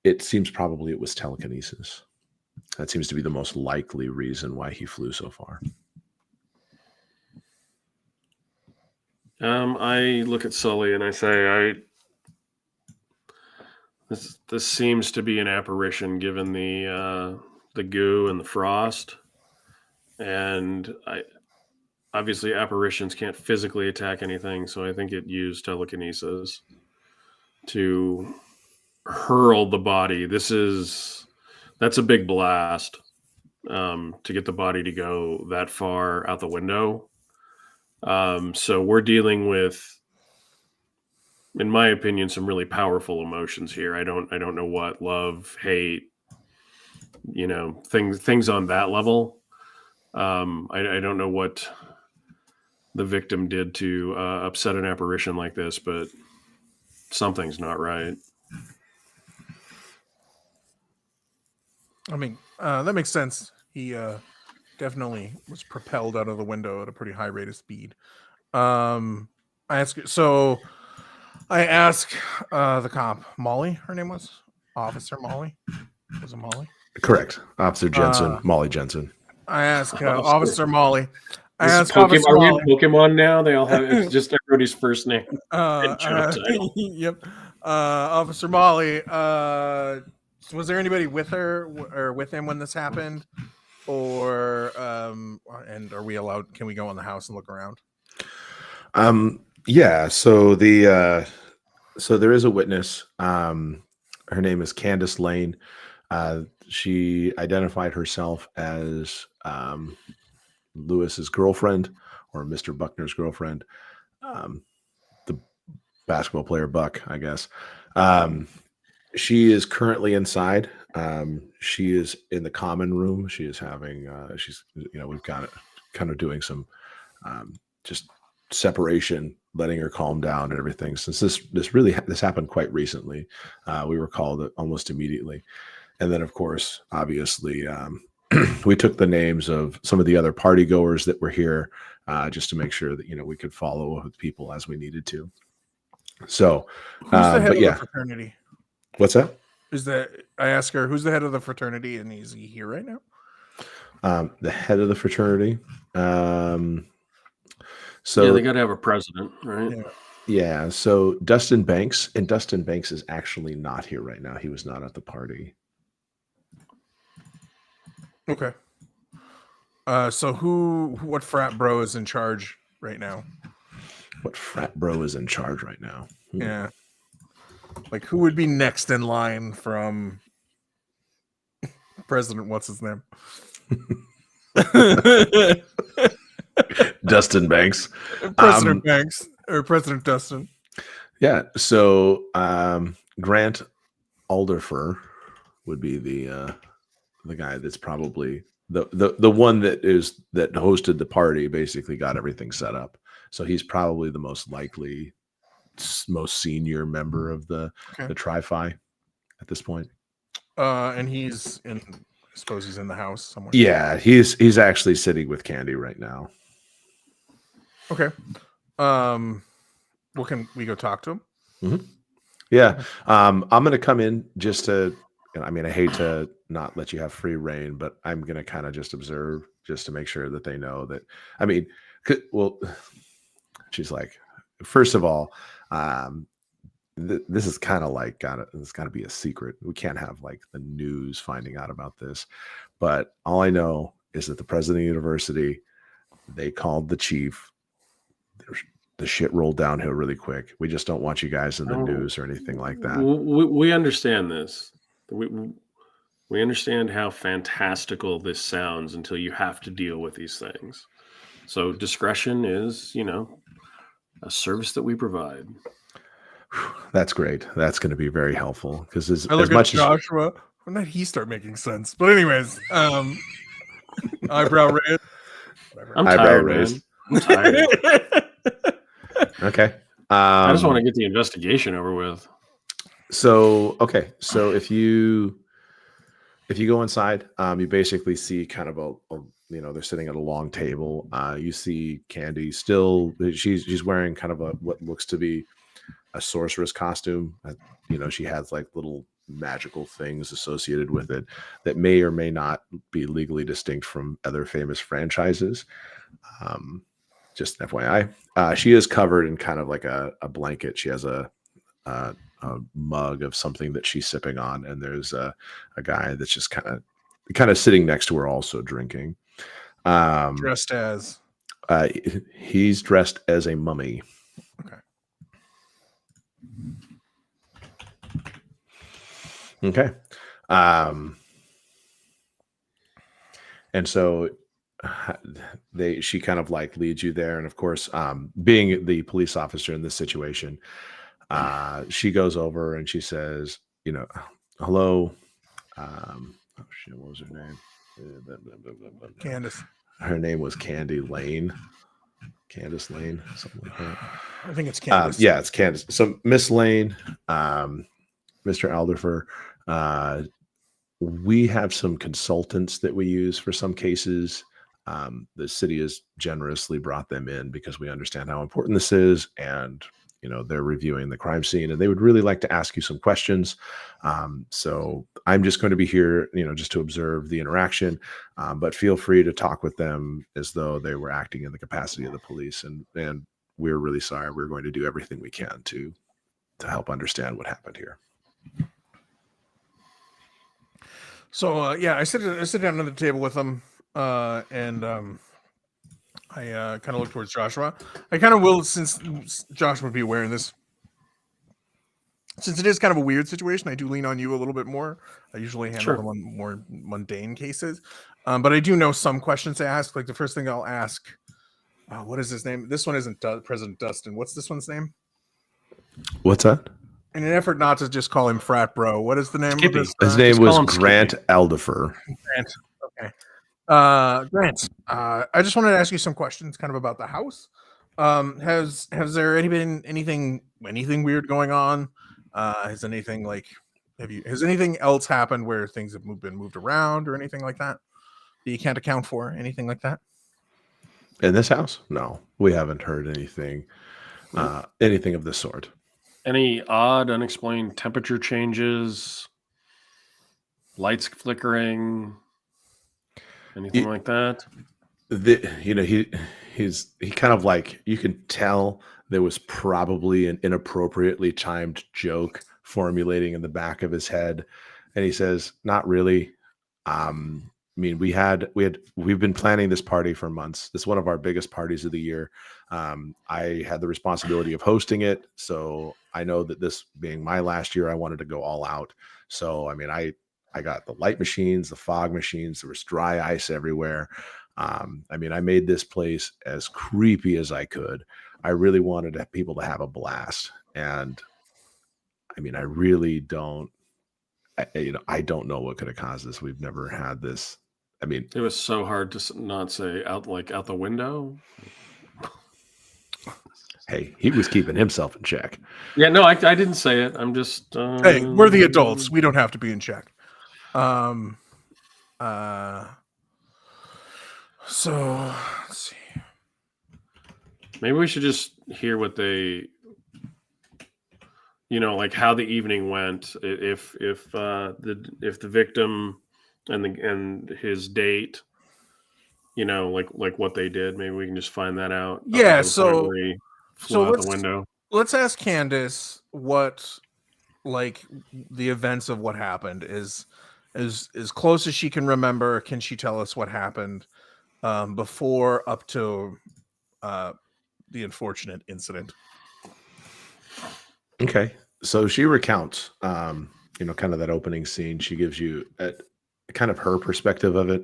it seems probably it was telekinesis. That seems to be the most likely reason why he flew so far. I look at Sully and I say, this seems to be an apparition given the goo and the frost, and obviously apparitions can't physically attack anything, so I think it used telekinesis to hurl the body. That's a big blast to get the body to go that far out the window. So we're dealing with, in my opinion, some really powerful emotions here. I don't know what, love, hate, you know, things on that level. I don't know what the victim did to upset an apparition like this, but something's not right. I mean, that makes sense. He definitely was propelled out of the window at a pretty high rate of speed. I ask the cop, Molly, her name was Officer Molly. Was it Molly? Correct. Officer Jensen, Molly Jensen. I ask Officer Molly, I This is asked Officer Are we in Molly. Pokemon now? They all have it's just everybody's first name. Yep. Officer Molly. Was there anybody with her or with him when this happened, or and are we allowed? Can we go in the house and look around? Yeah. So so there is a witness. Her name is Candace Lane. She identified herself as Lewis's girlfriend, or Mr. Buckner's girlfriend, the basketball player Buck, I guess. She is currently inside. She is in the common room. She is having, we've got it kind of doing some just separation, letting her calm down and everything. Since this happened quite recently, we were called almost immediately. And then, of course, obviously, we took the names of some of the other party goers that were here, just to make sure that, we could follow with people as we needed to. So, who's the head but of yeah, the fraternity? What's that? I asked her, who's the head of the fraternity, and is he here right now? The head of the fraternity. So yeah, they got to have a president, right? Yeah. So Dustin Banks is actually not here right now. He was not at the party. Okay. So what frat bro is in charge right now? What frat bro is in charge right now? Yeah. Like, who would be next in line from President? What's his name? Dustin Banks. President Banks or President Dustin. Yeah. So Grant Alderfer would be the guy that's probably the one that hosted the party, basically got everything set up. So he's probably the most likely, most senior member of the Tri-Fi at this point. And he's in. I suppose he's in the house somewhere. Yeah, he's actually sitting with Candy right now. Okay. Well, can we go talk to him? Mm-hmm. Yeah. I'm going to come in just to. I mean, I hate to not let you have free reign, but I'm going to kind of just observe, just to make sure that they know that. I mean, well, she's like, first of all, this is kind of like it's got to be a secret. We can't have like the news finding out about this. But all I know is that the president of the university, they called the chief. The shit rolled downhill really quick. We just don't want you guys in the news or anything like that. We understand this. We understand how fantastical this sounds until you have to deal with these things. So discretion is, a service that we provide. That's great. That's going to be very helpful, because as much as Joshua, when did he start making sense? But anyways, eyebrow raise. I'm tired, man. I'm tired. Okay. I just want to get the investigation over with. So if you go inside, you basically see kind of they're sitting at a long table. You see Candy still. She's wearing kind of what looks to be a sorceress costume. She has like little magical things associated with it that may or may not be legally distinct from other famous franchises. Just FYI, she is covered in kind of like a blanket. She has a mug of something that she's sipping on, and there's a guy that's just kind of sitting next to her, also drinking. Dressed as? He's dressed as a mummy. Okay. And so she kind of like leads you there, and of course, being the police officer in this situation, she goes over and she says, hello. Oh shit, what was her name? Candace. Her name was Candy Lane. Candace Lane, something like that. I think it's Candace. Yeah, it's Candace. So Miss Lane, Mr. Alderfer, we have some consultants that we use for some cases. The city has generously brought them in because we understand how important this is, and they're reviewing the crime scene and they would really like to ask you some questions. So I'm just going to be here, just to observe the interaction, but feel free to talk with them as though they were acting in the capacity of the police. And we're really sorry. We're going to do everything we can to help understand what happened here. So I sit down at the table with them, and I kind of look towards Joshua. I kind of will, since Josh would be aware of this. Since it is kind of a weird situation, I do lean on you a little bit more. I usually handle the more mundane cases, but I do know some questions to ask. Like the first thing I'll ask, what is his name? This one isn't President Dustin. What's this one's name? What's that? In an effort not to just call him frat bro, what is the name Skippy. of this? His name was Grant Aldifer. Grant. Okay. Grant, I just wanted to ask you some questions kind of about the house. Has there been anything weird going on? Has anything has anything else happened where things have been moved around or anything like that you can't account for? Anything like that? In this house? No, we haven't heard anything of this sort. Any odd, unexplained temperature changes, lights flickering, anything like that? He kind of like, you can tell there was probably an inappropriately timed joke formulating in the back of his head, and he says, "Not really. We've been planning this party for months. This is one of our biggest parties of the year. I had the responsibility of hosting it, so I know that this being my last year, I wanted to go all out. So, I got the light machines, the fog machines. There was dry ice everywhere. I made this place as creepy as I could. I really wanted people to have a blast. And I really don't, I don't know what could have caused this. We've never had this. It was so hard to not say out the window. Hey, he was keeping himself in check. Yeah, no, I didn't say it. I'm just. Hey, we're the adults. We don't have to be in check. So let's see. Maybe we should just hear what they, how the evening went. If the victim and his date, like what they did. Maybe we can just find that out. Yeah. Out the window. Let's ask Candace what, the events of what happened is as close as she can remember. Can she tell us what happened before up to the unfortunate incident? Okay. So she recounts, kind of that opening scene. She gives you kind of her perspective of it.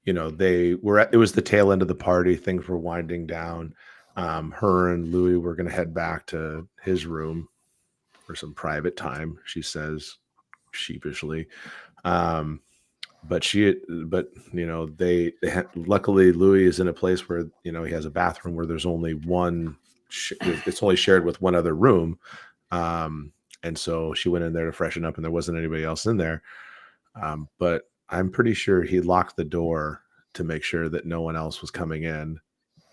It was the tail end of the party. Things were winding down. Her and Louis were going to head back to his room for some private time, she says sheepishly. Luckily Louis is in a place where, he has a bathroom where there's only one, it's only shared with one other room. And so she went in there to freshen up and there wasn't anybody else in there. But I'm pretty sure he locked the door to make sure that no one else was coming in.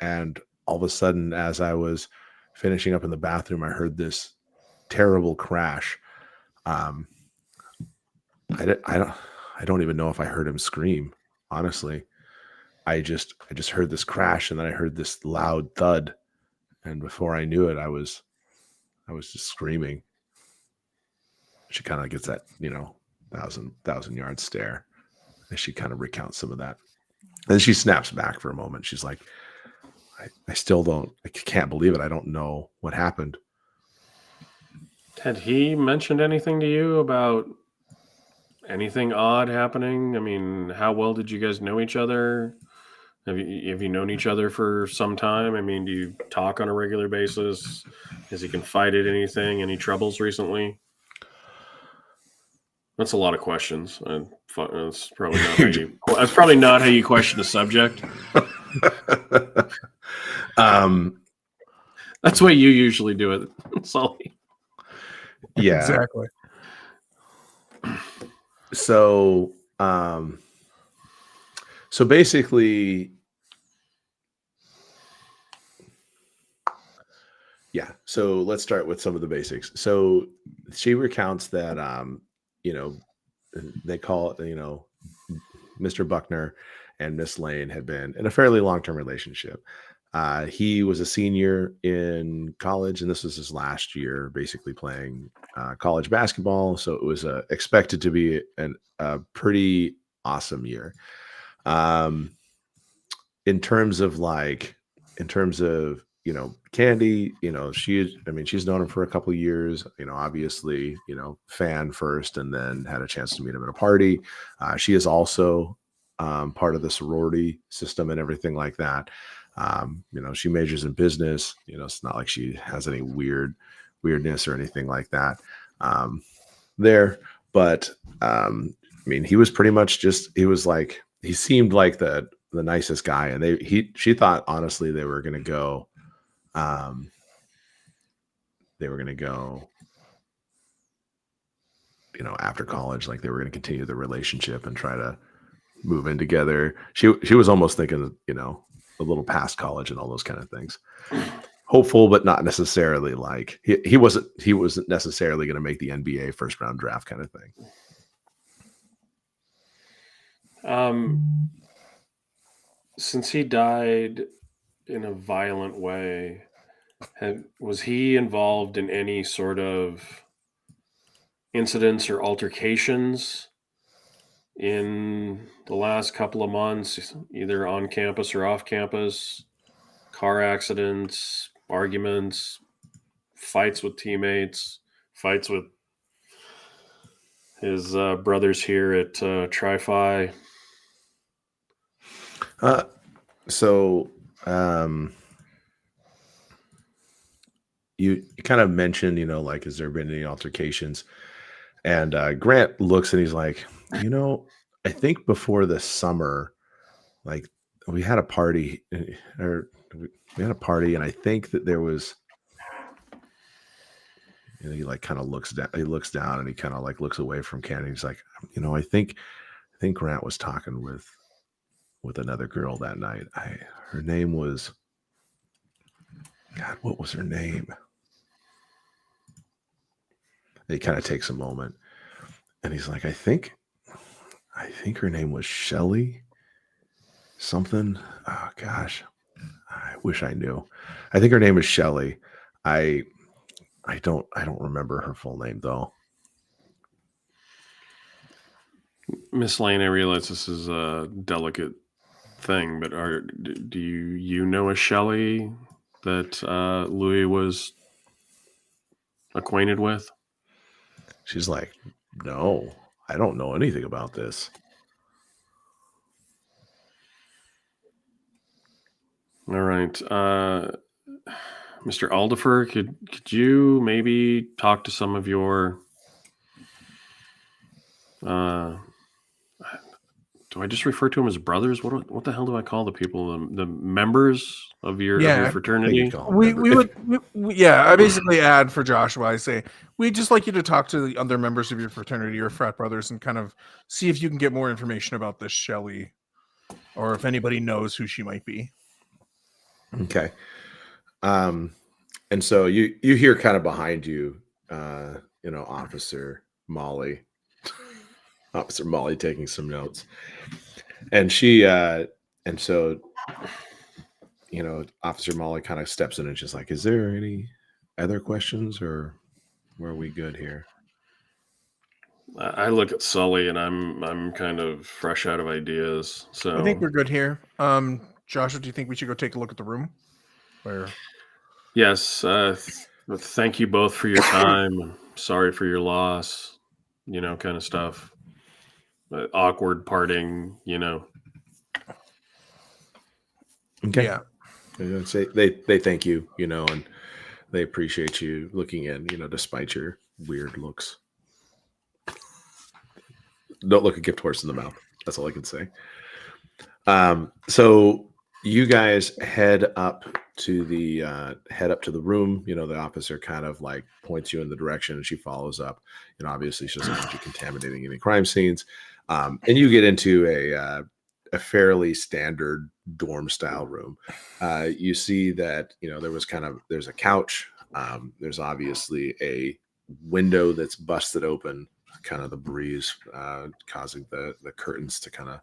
And all of a sudden, as I was finishing up in the bathroom, I heard this terrible crash. I don't even know if I heard him scream. Honestly, I just heard this crash and then I heard this loud thud. And before I knew it, I was just screaming. She kind of gets that, 1,000-yard stare as she kind of recounts some of that. And she snaps back for a moment. She's like, I can't believe it. I don't know what happened. Had he mentioned anything to you about anything odd happening? How well did you guys know each other? Have you known each other for some time? Do you talk on a regular basis? Has he confided anything? Any troubles recently? That's a lot of questions. That's probably not how you question a subject. That's the way you usually do it, Sully. Yeah, exactly. So, basically, Yeah. So let's start with some of the basics. So she recounts that, you know, they call it, Mr. Buckner and Miss Lane had been in a fairly long-term relationship. He was a senior in college, and this was his last year, basically playing college basketball. So it was expected to be a pretty awesome year. Um, in terms of Candy, she's known him for a couple of years, obviously, fan first, and then had a chance to meet him at a party. She is also part of the sorority system and everything like that. She majors in business. It's not like she has any weirdness or anything like that there. But he was pretty much he seemed like the nicest guy, and she thought honestly they were gonna go after college, like they were gonna continue the relationship and try to move in together. She was almost thinking, a little past college and all those kind of things. Hopeful, but not necessarily like he wasn't necessarily going to make the NBA first round draft kind of thing. Since he died in a violent way, was he involved in any sort of incidents or altercations in the last couple of months, either on campus or off campus? Car accidents, arguments, fights with teammates, fights with his brothers here at Tri-Fi? You kind of mentioned, like, has there been any altercations? And Grant looks and he's like, I think before the summer, like we had a party, and I think that there was, he like kind of looks down and he kind of like looks away from Candy. He's like, I think Grant was talking with another girl that night. Her name was, God, what was her name? He kind of takes a moment and he's like, I think her name was Shelly something. Oh gosh, I wish I knew. I think her name is Shelly. I don't remember her full name though. Miss Lane, I realize this is a delicate thing, but do you know a Shelly that Louis was acquainted with? She's like, no, I don't know anything about this. All right. Mr. Aldifer, could you maybe talk to some of your do I just refer to them as brothers? What the hell do I call the people? The members of your fraternity? I basically add for Joshua, I say, we'd just like you to talk to the other members of your fraternity or frat brothers and kind of see if you can get more information about this Shelly, or if anybody knows who she might be. Okay. And so you hear kind of behind you, Officer Molly taking some notes. And she, Officer Molly kind of steps in and she's like, is there any other questions or were we good here? I look at Sully and I'm kind of fresh out of ideas. So I think we're good here. Joshua, do you think we should go take a look at the room? Yes. Thank you both for your time. Sorry for your loss, kind of stuff. Awkward parting, Okay. Yeah. They thank you, and they appreciate you looking in, despite your weird looks. Don't look a gift horse in the mouth. That's all I can say. So you guys head up to the room. The officer kind of like points you in the direction and she follows up. Obviously she doesn't want you contaminating any crime scenes. And you get into a fairly standard dorm style room. You see that, there's a couch There's obviously a window that's busted open, kind of the breeze causing the curtains to kind of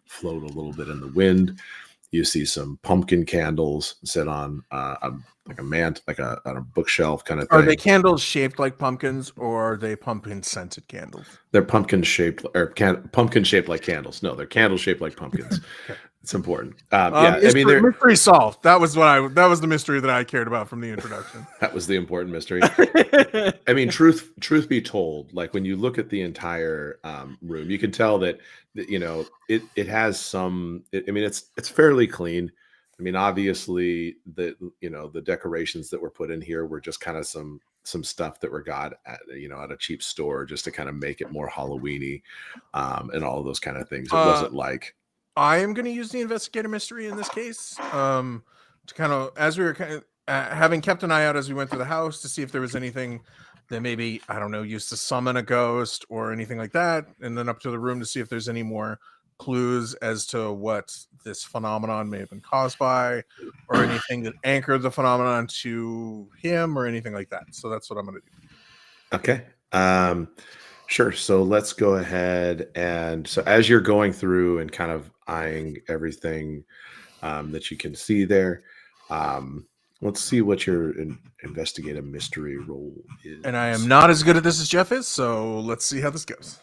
float a little bit in the wind. You see some pumpkin candles set on on a bookshelf kind of thing. Are they candles shaped like pumpkins, or are they pumpkin scented candles? They're pumpkin shaped like candles. No, they're candle shaped like pumpkins. Okay. It's important. Mystery solved. That was the mystery that I cared about from the introduction. That was the important mystery. I mean, truth be told, like when you look at the entire room, you can tell that it has some. It's fairly clean. I mean, obviously the decorations that were put in here were just kind of some stuff that were got at a cheap store just to kind of make it more Halloweeny, and all of those kind of things. It wasn't like. I am going to use the investigator mystery in this case, to kind of, as we were kind of having kept an eye out as we went through the house to see if there was anything that maybe, I don't know, used to summon a ghost or anything like that, and then up to the room to see if there's any more clues as to what this phenomenon may have been caused by, or anything that anchored the phenomenon to him, or anything like that. So that's what I'm going to do. Okay. Sure. So let's go ahead. And so as you're going through and kind of eyeing everything that you can see there, let's see what your investigative mystery roll is. And I am not as good at this as Jeff is, so let's see how this goes.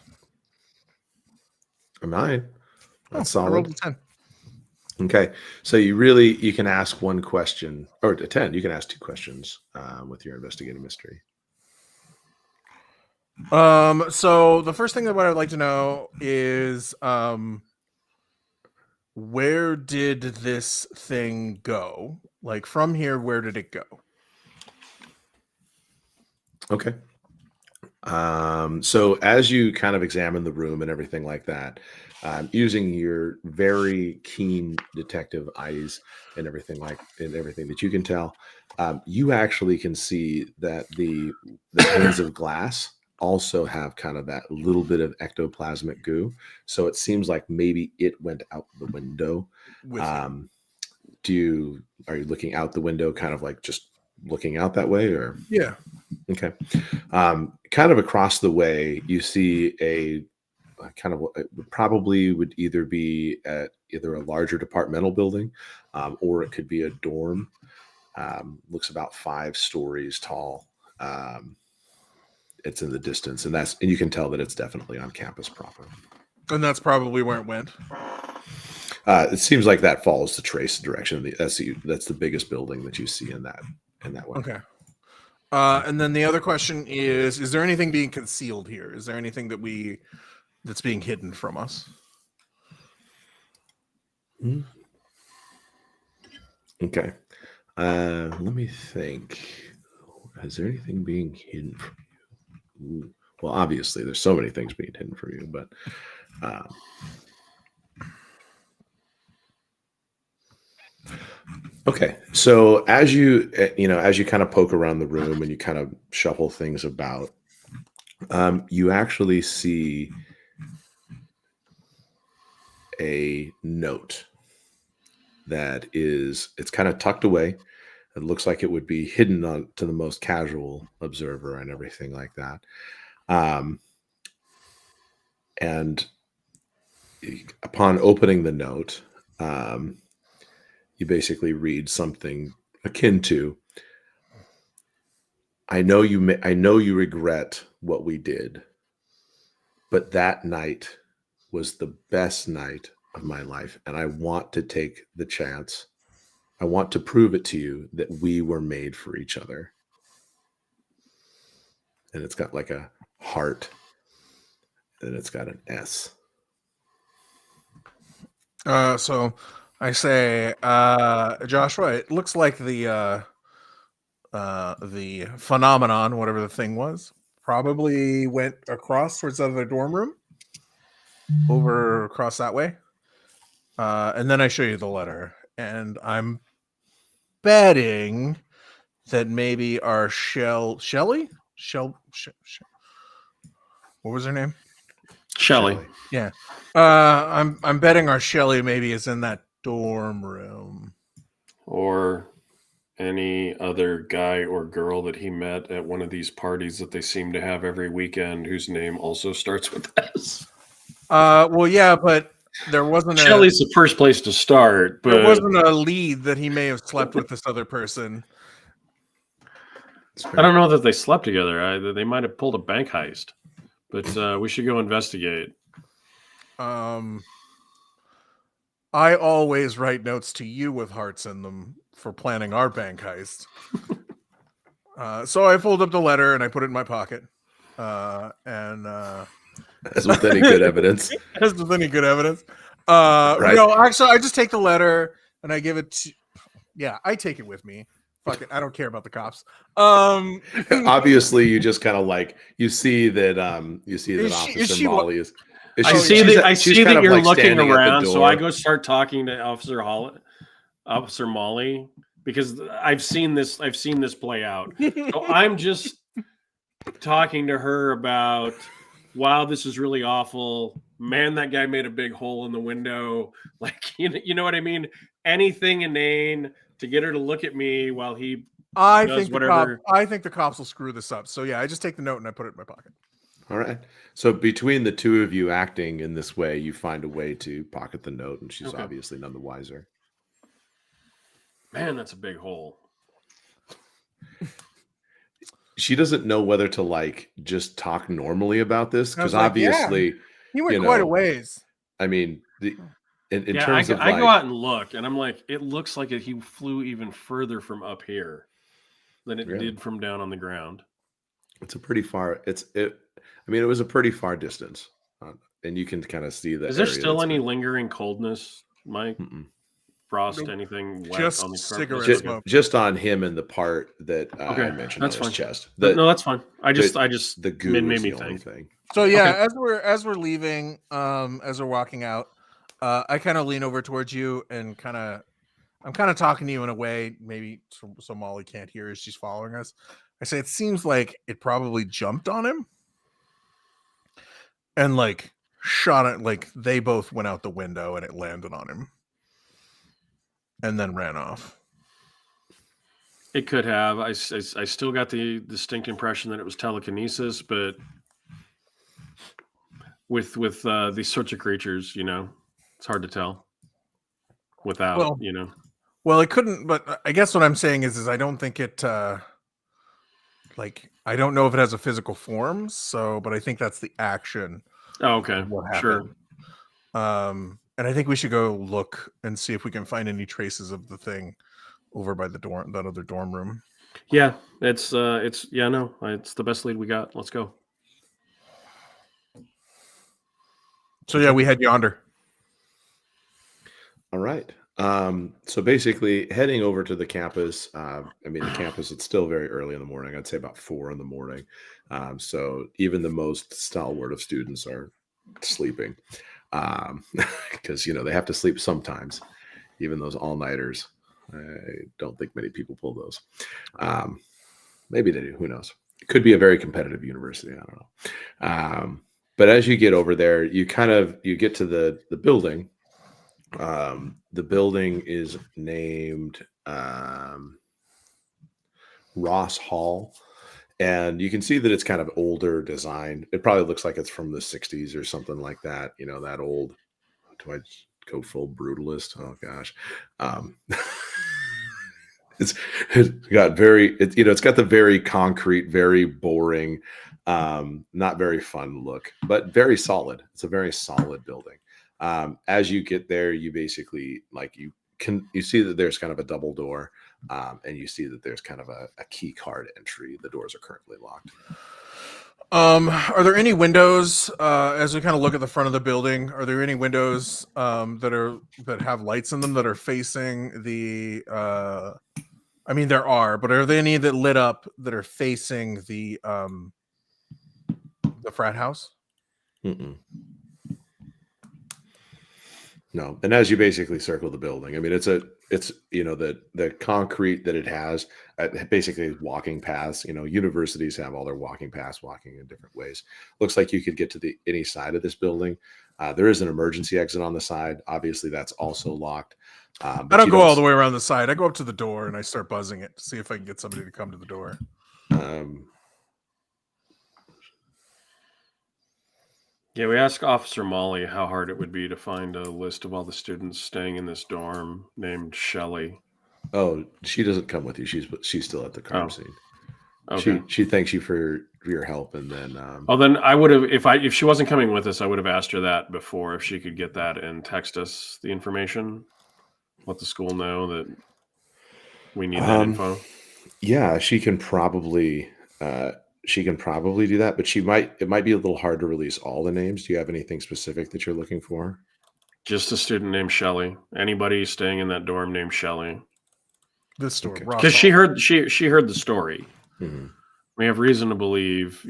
A 9. That's I solid. rolled a 10. Okay. So you can ask one question, or a 10. You can ask 2 questions with your investigative mystery. So the first thing that what I'd like to know is, where did this thing go? Like from here, where did it go? Okay. So as you kind of examine the room and everything like that, using your very keen detective eyes and everything that you can tell, you actually can see that the panes of glass also have kind of that little bit of ectoplasmic goo. So it seems like maybe it went out the window. Are you looking out the window, kind of like just looking out that way, or? Yeah. Okay. Kind of across the way, you see a kind of probably would either be at either a larger departmental building, or it could be a dorm. Looks about 5 stories tall. It's in the distance, and you can tell that it's definitely on campus proper. And that's probably where it went. It seems like that follows the trace direction. That's the biggest building that you see in that way. Okay. And then the other question is there anything being concealed here? Is there anything that's being hidden from us? Okay. Let me think. Is there anything being hidden from you? Ooh. Well, obviously, there's so many things being hidden from you, but okay. So as you kind of poke around the room and you kind of shuffle things about, you actually see a note that it's kind of tucked away. It looks like it would be hidden to the most casual observer and everything like that. And upon opening the note, you basically read something akin to, I know you regret what we did, but that night was the best night of my life, and I want to take the chance. I want to prove it to you that we were made for each other. And it's got like a heart, and it's got an S. So I say, Joshua, it looks like the phenomenon, whatever the thing was, probably went across towards the other dorm room, over across that way. And then I show you the letter, and I'm betting that maybe our Shelly? What was her name? Shelly. Yeah. I'm betting our Shelly maybe is in that dorm room. Or any other guy or girl that he met at one of these parties that they seem to have every weekend whose name also starts with S? Well, yeah, but there wasn't Shelly's the first place to start, there but wasn't a lead that he may have slept with this other person. I don't know that they slept together. They might have pulled a bank heist, but we should go investigate. I always write notes to you with hearts in them for planning our bank heist. So I fold up the letter and I put it in my pocket. As with any good evidence. As with any good evidence. Right. No, actually, I just take the letter and I give it to. Yeah, I take it with me. Fuck it, I don't care about the cops. Obviously, you just kind of like you see that Officer Molly is. I see that you're like looking around, so I go start talking to Officer Molly because I've seen this play out. So I'm just talking to her about, wow, this is really awful. Man, that guy made a big hole in the window. Like, you know what I mean? Anything inane to get her to look at me while he does whatever. I think the cops will screw this up. So yeah, I just take the note and I put it in my pocket. All right. So between the two of you acting in this way, you find a way to pocket the note, and she's obviously none the wiser. Man, that's a big hole. She doesn't know whether to like just talk normally about this because obviously he went quite a ways. I mean, in terms of I go out and look, and I'm like, it looks like he flew even further from up here than it did from down on the ground. It's a pretty far. It was a pretty far distance, and you can kind of see that. Is there still any lingering coldness, Mike? Frost, anything wet just on the cigarette smoke? Just on him and the part that I mentioned on his chest. No, that's fine. I just the goo made me think. So yeah, as we're leaving, as we're walking out, I kind of lean over towards you and I'm kind of talking to you in a way maybe so Molly can't hear as she's following us. I say it seems like it probably jumped on him and like shot it, like they both went out the window and it landed on him and then ran off. It could have. I still got the distinct impression that it was telekinesis, but with these sorts of creatures, it's hard to tell without, Well, it couldn't, but I guess what I'm saying is I don't think it, I don't know if it has a physical form, but I think that's the action. Oh, okay. Sure. And I think we should go look and see if we can find any traces of the thing over by that other dorm room. Yeah, it's the best lead we got. Let's go. So yeah, we head yonder. All right. So basically heading over to the campus, the campus, it's still very early in the morning. I'd say about 4 a.m. So even the most stalwart of students are sleeping, because, they have to sleep sometimes, even those all-nighters. I don't think many people pull those. Maybe they do. Who knows? It could be a very competitive university. I don't know. But as you get over there, you get to the building. The building is named Ross Hall, and you can see that it's kind of older design. It probably looks like it's from the 60s or something like that. That old. Do I go full brutalist? Oh gosh. It's got it's got the very concrete, very boring, not very fun look, but very solid. It's a very solid building. As you get there, you basically you see that there's kind of a double door, and you see that there's kind of a key card entry. The doors are currently locked. Are there any windows, as we kind of look at the front of the building, are there any windows that have lights in them that are facing the there are, but are there any that lit up that are facing the frat house? Mm-mm. No. And as you basically circle the building, it's the concrete that it has, basically walking paths. Universities have all their walking paths, walking in different ways. Looks like you could get to any side of this building. There is an emergency exit on the side. Obviously, that's also locked. I don't go all the way around the side. I go up to the door and I start buzzing it to see if I can get somebody to come to the door. Yeah, we asked Officer Molly how hard it would be to find a list of all the students staying in this dorm named Shelley. Oh, she doesn't come with you. She's still at the crime scene. Okay. She thanks you for your help, and then then I would have if she wasn't coming with us, I would have asked her that before if she could get that and text us the information. Let the school know that we need that info. Yeah, she can probably do that, but it might be a little hard to release all the names. Do you have anything specific that you're looking for? Just a student named Shelley. Anybody staying in that dorm named Shelley. This store, because she heard the story. Mm-hmm. We have reason to believe,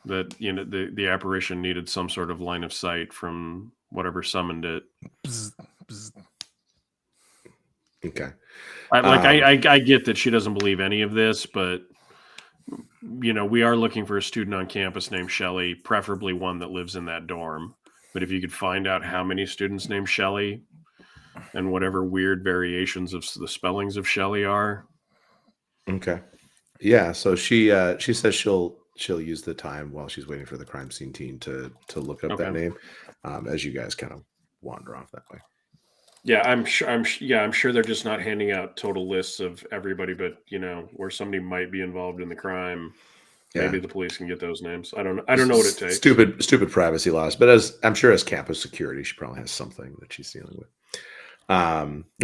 that the apparition needed some sort of line of sight from whatever summoned it. Bzz, bzz. Okay. I get that she doesn't believe any of this, but we are looking for a student on campus named Shelley, preferably one that lives in that dorm. But if you could find out how many students named Shelley and whatever weird variations of the spellings of Shelley are. Okay. Yeah. So she says she'll use the time while she's waiting for the crime scene team to look up that name, as you guys kind of wander off that way. Yeah, I'm sure they're just not handing out total lists of everybody, but where somebody might be involved in the crime, maybe the police can get those names. I don't know what it takes. Stupid privacy laws, but as campus security, she probably has something that she's dealing with.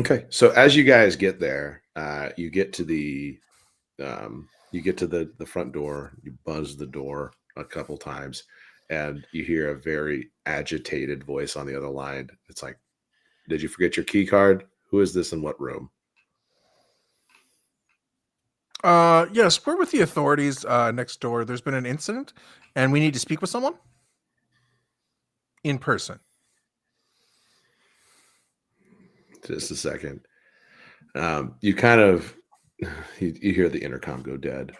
Okay, so as you guys get there, you get to the front door. You buzz the door a couple times, and you hear a very agitated voice on the other line. It's like, "Did you forget your key card? Who is this in what room?" Yes, we're with the authorities next door. There's been an incident, and we need to speak with someone in person. Just a second. You kind of you hear the intercom go dead,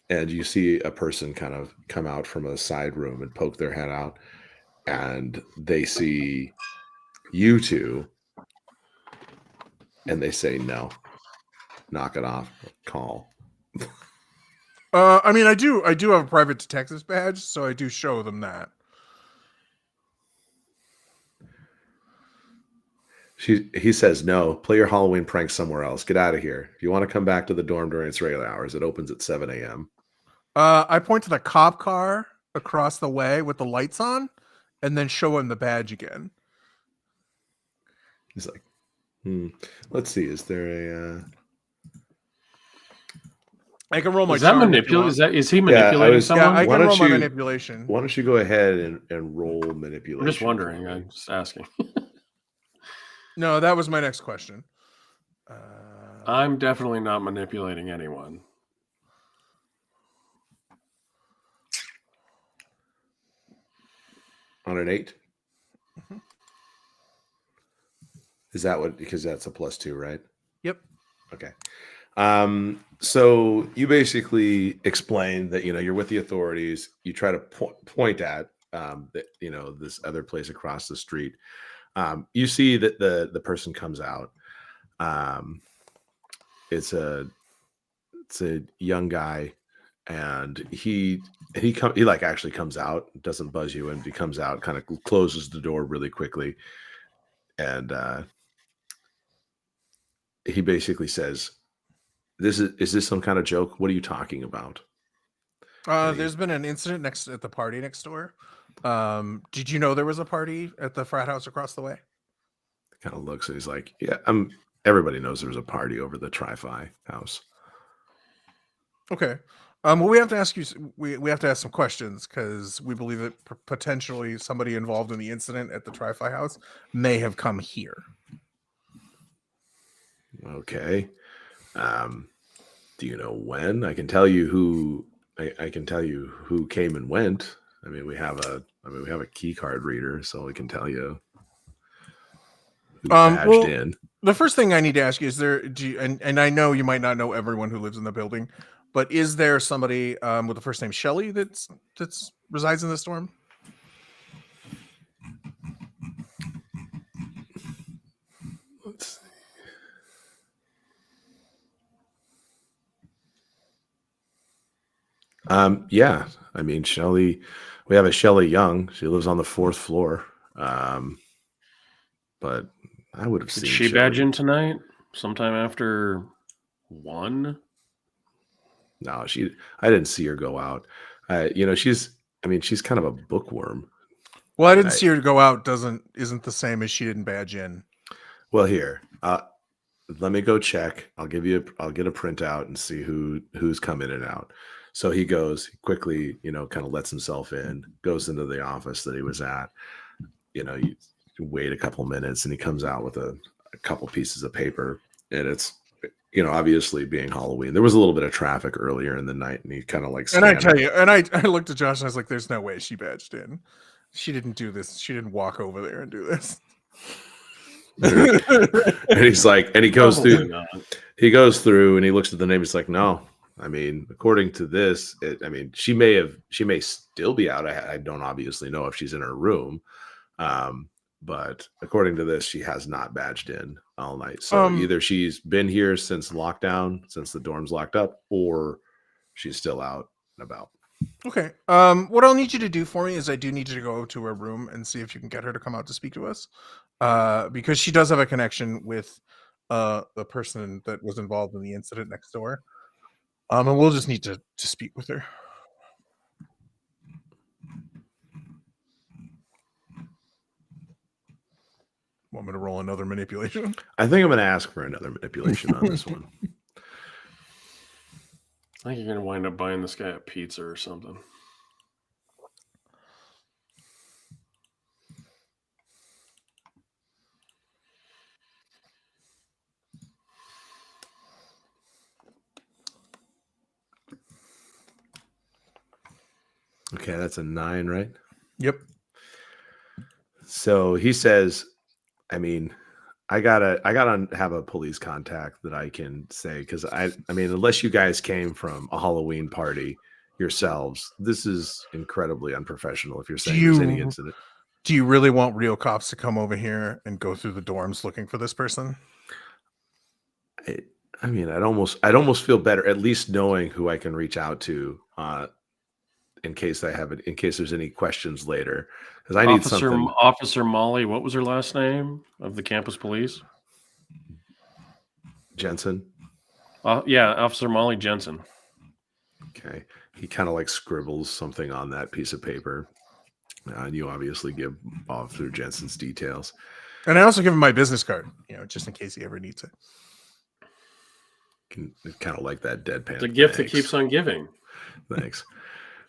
and you see a person kind of come out from a side room and poke their head out, and they see you two, and they say, "No, knock it off. Call." I mean, I do have a private detective's badge, so I do show them that. He says, "No, play your Halloween prank somewhere else. Get out of here. If you want to come back to the dorm during its regular hours, it opens at 7 a.m. I point to the cop car across the way with the lights on, and then show him the badge again. He's like, let's see. Is there a... I can roll my Is that manipulation? Is he manipulating someone? Yeah, I can roll my manipulation. Why don't you go ahead and roll manipulation? I'm just wondering. I'm just asking. No, that was my next question. I'm definitely not manipulating anyone. On an 8? Mm-hmm. Is that what? Because that's a +2, right? Yep. Okay. So you basically explain that you're with the authorities. You try to point at that this other place across the street. You see that the person comes out. It's a young guy, and he actually comes out, doesn't buzz you, and he comes out, kind of closes the door really quickly, and he basically says, "Is this some kind of joke? What are you talking about?" There's been an incident at the party next door. Did you know there was a party at the frat house across the way? Kind of looks, and he's like, "Yeah, everybody knows there was a party over the Tri-Fi house." Okay. Well, we have to ask you. We have to ask some questions because we believe that potentially somebody involved in the incident at the Tri-Fi house may have come here. Okay. Do you know when? I can tell you who. I can tell you who came and went. I mean, we have a key card reader, so we can tell you who badged in. The first thing I need to ask you is and I know you might not know everyone who lives in the building, but is there somebody with the first name Shelley that's resides in this dorm? Yeah. I mean, Shelly, we have a Shelly Young. She lives on the 4th floor. But I would have Did seen she badge Shelly. in tonight? Sometime after 1? No, I didn't see her go out. She's kind of a bookworm. Well, I And didn't see her go out. Isn't the same as she didn't badge in. well, here, let me go check. I'll get a printout and see who's come in and out. So he quickly, kind of lets himself in, goes into the office that he was at. You wait a couple minutes and he comes out with a couple pieces of paper, and it's, obviously being Halloween, there was a little bit of traffic earlier in the night, and he kind of like And I scanned tell it. you, and I looked at Josh and I was like, "There's no way she badged in. She didn't do this. She didn't walk over there and do this." And he's like, and he goes Probably through, not. and he looks at the name. He's like, no, I mean, according to this, she may still be out. I don't obviously know if she's in her room. But according to this, she has not badged in all night. So either she's been here since lockdown, since the dorm's locked up, or she's still out and about. Okay. What I'll need you to do for me is I do need you to go to her room and see if you can get her to come out to speak to us. Because she does have a connection with the person that was involved in the incident next door. And we'll just need to speak with her. Want me to roll another manipulation? I think I'm going to ask for another manipulation on this one. I think you're going to wind up buying this guy a pizza or something. Okay, that's a 9, right? Yep. So he says, I mean, I gotta have a police contact that I can say, because unless you guys came from a Halloween party yourselves, this is incredibly unprofessional if you're saying there's any incident. Do you really want real cops to come over here and go through the dorms looking for this person? I'd almost feel better at least knowing who I can reach out to in case there's any questions later, because I need something. Officer Molly, what was her last name of the campus police? Jensen. Yeah, Officer Molly Jensen. Okay, he kind of like scribbles something on that piece of paper, and you obviously give off through Jensen's details. And I also give him my business card, just in case he ever needs it. Kind of like that deadpan. The gift that keeps on giving. Thanks.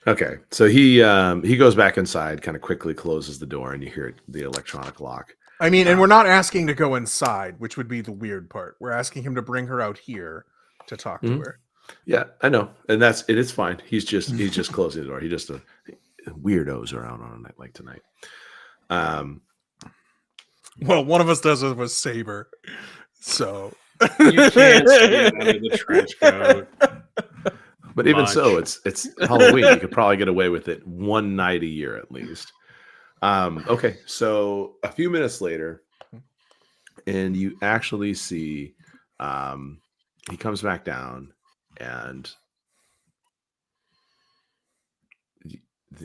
Okay, so he goes back inside, kind of quickly closes the door, and you hear the electronic lock. And we're not asking to go inside, which would be the weird part. We're asking him to bring her out here to talk to her. Yeah, I know, and it's fine. He's just closing the door. He just weirdos are out on a night like tonight. Well, one of us does it with Saber, so you can't see it under the trench coat. But even so, it's Halloween. You could probably get away with it one night a year at least. Okay, so a few minutes later, and you actually see he comes back down, and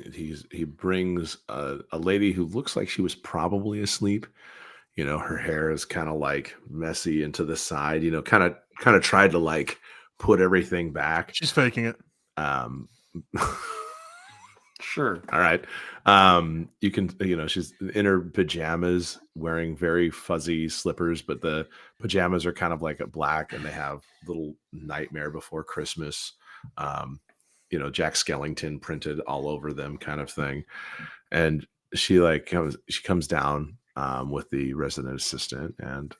he brings a lady who looks like she was probably asleep. Her hair is kind of like messy and to the side. Kind of tried to like put everything back. She's faking it. Sure. All right. You can, she's in her pajamas wearing very fuzzy slippers, but the pajamas are kind of like a black, and they have little Nightmare Before Christmas, Jack Skellington printed all over them kind of thing. And she comes down with the resident assistant, and,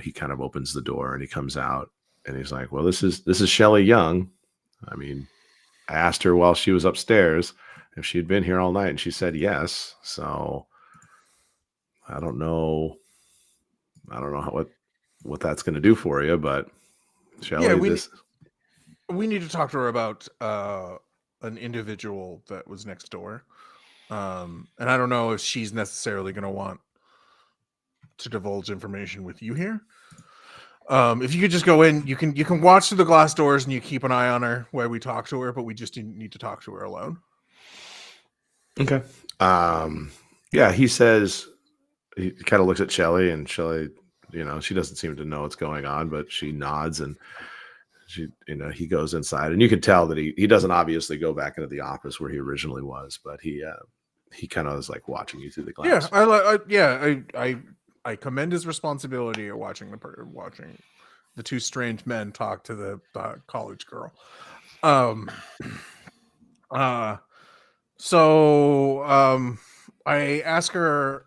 he kind of opens the door and he comes out, and he's like, well, this is Shelly Young. I asked her while she was upstairs if she'd been here all night, and she said yes. So I don't know what that's going to do for you, but Shelly, we need to talk to her about an individual that was next door. And I don't know if she's necessarily going to want to divulge information with you here. If you could just go in, you can watch through the glass doors and you keep an eye on her while we talk to her, but we just need to talk to her alone. Okay. Yeah, he says, he kind of looks at Shelly, and Shelly, she doesn't seem to know what's going on, but she nods, and he goes inside, and you can tell that he doesn't obviously go back into the office where he originally was, but he kind of is like watching you through the glass. I commend his responsibility of watching the two strange men talk to the college girl. I ask her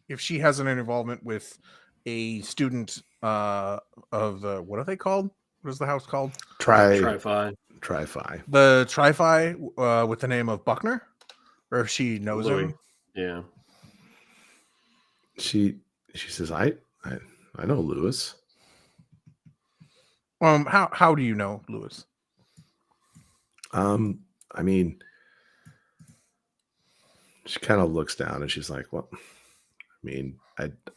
if she has any involvement with a student of the, what are they called? What is the house called? Tri-Fi. The Tri-Fi with the name of Buckner, or if she knows Louis. him. Yeah. She says, I know Lewis. How do you know Lewis? I mean, she kind of looks down and she's like, well, I mean,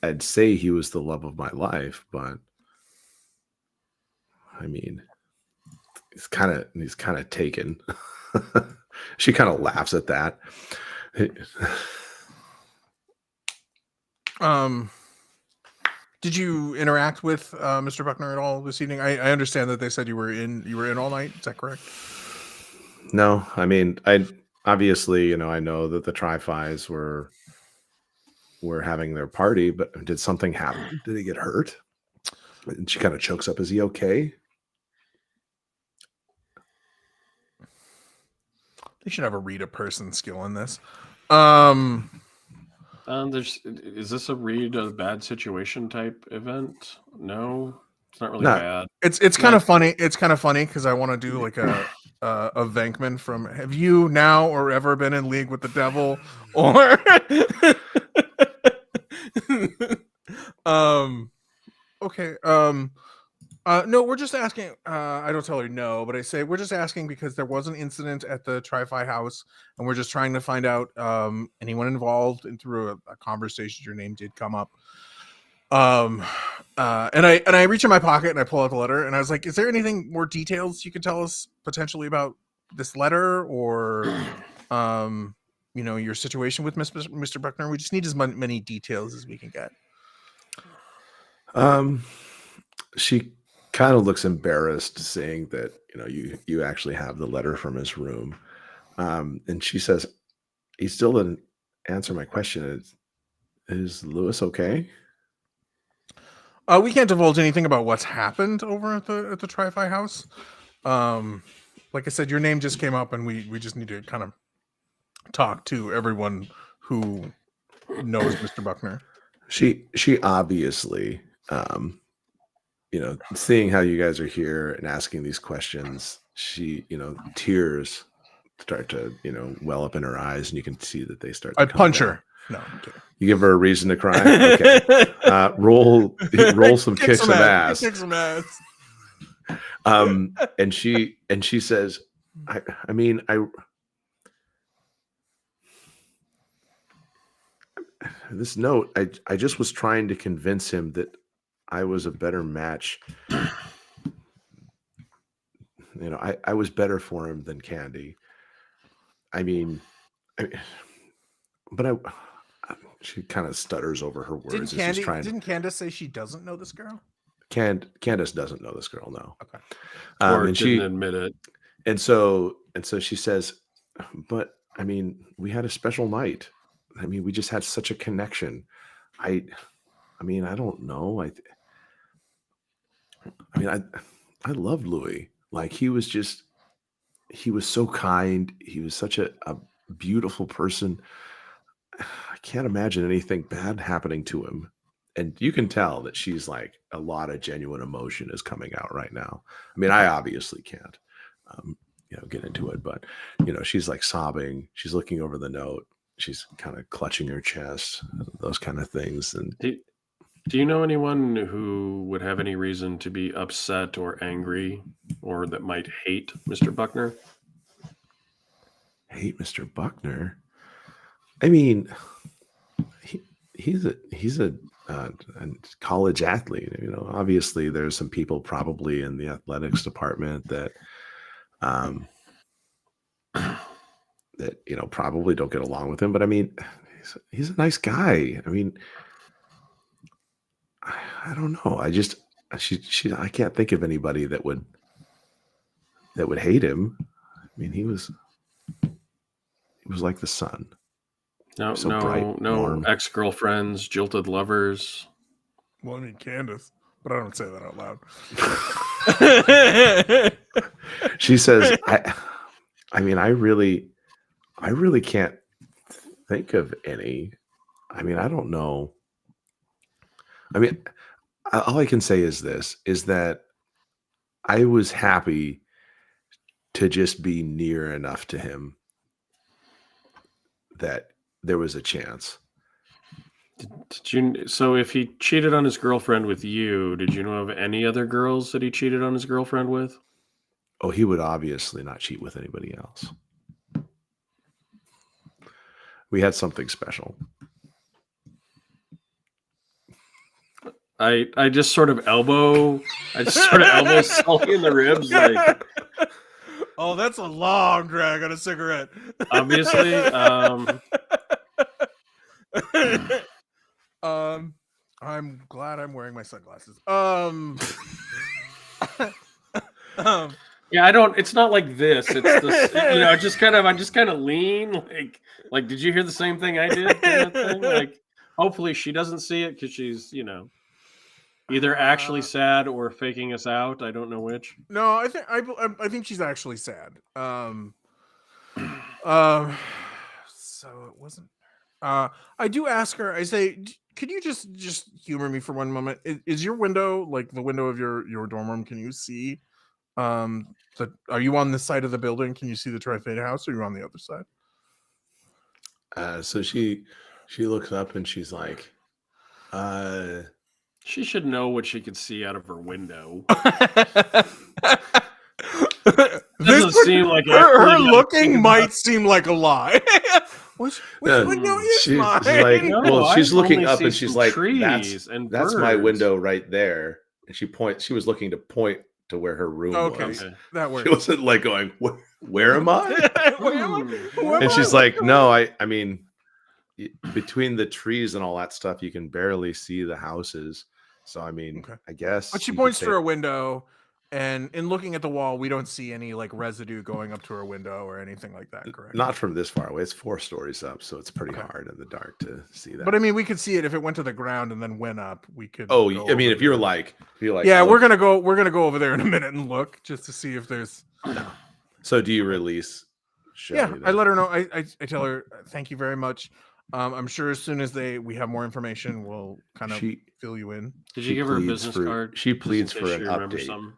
I'd say he was the love of my life, but I mean, he's kind of taken. She kind of laughs at that. Did you interact with Mr. Buckner at all this evening? I understand that they said you were in all night. Is that correct? No, I mean, I obviously, I know that the Tri-Fis were having their party, but did something happen? Did he get hurt? And she kind of chokes up. Is he okay? They should have a read a person skill in this. Is this a read a bad situation type event? No, it's not really No. bad. It's kind of funny. It's kind of funny because I want to do like a Venkman from Have You Now or Ever Been in League with the Devil? Or okay. No, we're just asking. I don't tell her no, but I say we're just asking because there was an incident at the Tri-Fi house, and we're just trying to find out anyone involved. And through a conversation, your name did come up. And I reach in my pocket and I pull out the letter, and I was like, "Is there anything more details you could tell us potentially about this letter, or your situation with Mr. Buckner? We just need as many details as we can get." She kind of looks embarrassed seeing that you actually have the letter from his room, and she says, he still didn't answer my question. Is Lewis okay? We can't divulge anything about what's happened over at the Tri-Fi house. Like I said, your name just came up, and we just need to kind of talk to everyone who knows Mr. Buckner. She obviously seeing how you guys are here and asking these questions, she, tears start to, well up in her eyes, and you can see that they start to I'd punch her. No, I'm kidding. You give her a reason to cry? Okay. Roll some kick some ass. Kick some ass. And she says, I mean, this note, I just was trying to convince him that I was a better match. I was better for him than Candy. She kind of stutters over her words. Didn't Candace say she doesn't know this girl? Candace doesn't know this girl, no. Okay. Or didn't admit it. And so she says, but I mean, we had a special night. I mean, we just had such a connection. I don't know. I loved Louis. Like, he was so kind. He was such a beautiful person. I can't imagine anything bad happening to him. And you can tell that she's like, a lot of genuine emotion is coming out right now. I mean, I obviously can't, get into it, but she's like sobbing. She's looking over the note. She's kind of clutching her chest, those kind of things. And do you know anyone who would have any reason to be upset or angry, or that might hate Mr. Buckner? Hate Mr. Buckner? I mean, he's a a college athlete. Obviously there's some people probably in the athletics department that that probably don't get along with him. But I mean, he's a nice guy. I mean, I don't know. I can't think of anybody that would hate him. I mean, he was like the sun. No, So bright, warm. Ex-girlfriends, jilted lovers. Well, I mean Candace, but I don't say that out loud. She says, I mean, I really can't think of any. I mean, I don't know. I mean, all I can say is that I was happy to just be near enough to him that there was a chance. Did you? So if he cheated on his girlfriend with you, did you know of any other girls that he cheated on his girlfriend with? Oh, he would obviously not cheat with anybody else. We had something special. I just sort of elbow Sully in the ribs, like. Oh, that's a long drag on a cigarette. Obviously, I'm glad I'm wearing my sunglasses. Yeah, I don't. It's not like this. It's this. I just kind of lean. Like, did you hear the same thing I did? Kind of thing? Like, hopefully she doesn't see it because she's, either actually sad or faking us out. I don't know which. No, I think she's actually sad. So it wasn't. I do ask her. I say, could you just humor me for one moment? Is your window like the window of your dorm room? Can you see? Are you on this side of the building? Can you see the Trifade house, or are you on the other side? So she looks up and she's like, She should know what she could see out of her window. Doesn't seem like her looking might seem like a lie. Which window is mine? She's like, well, she's looking up and she's like, trees that's my window right there. And she was looking to point to where her room was. That works. She wasn't like going, where am I? Where and she's like, no, I mean, between the trees and all that stuff, you can barely see the houses. So, I mean, I guess. But she points to her window, and in looking at the wall, we don't see any like residue going up to her window or anything like that, correct? Not from this far away. It's 4 stories up, so it's pretty hard in the dark to see that. But I mean, we could see it if it went to the ground and then went up. We could. Oh, I mean, if you're like, yeah, we're gonna go over there in a minute and look just to see if there's. No. So, do you release? Yeah, I let her know. I tell her, thank you very much. I'm sure as soon as we have more information, we'll kind of fill you in. Did you give her a business card? She pleads for an update.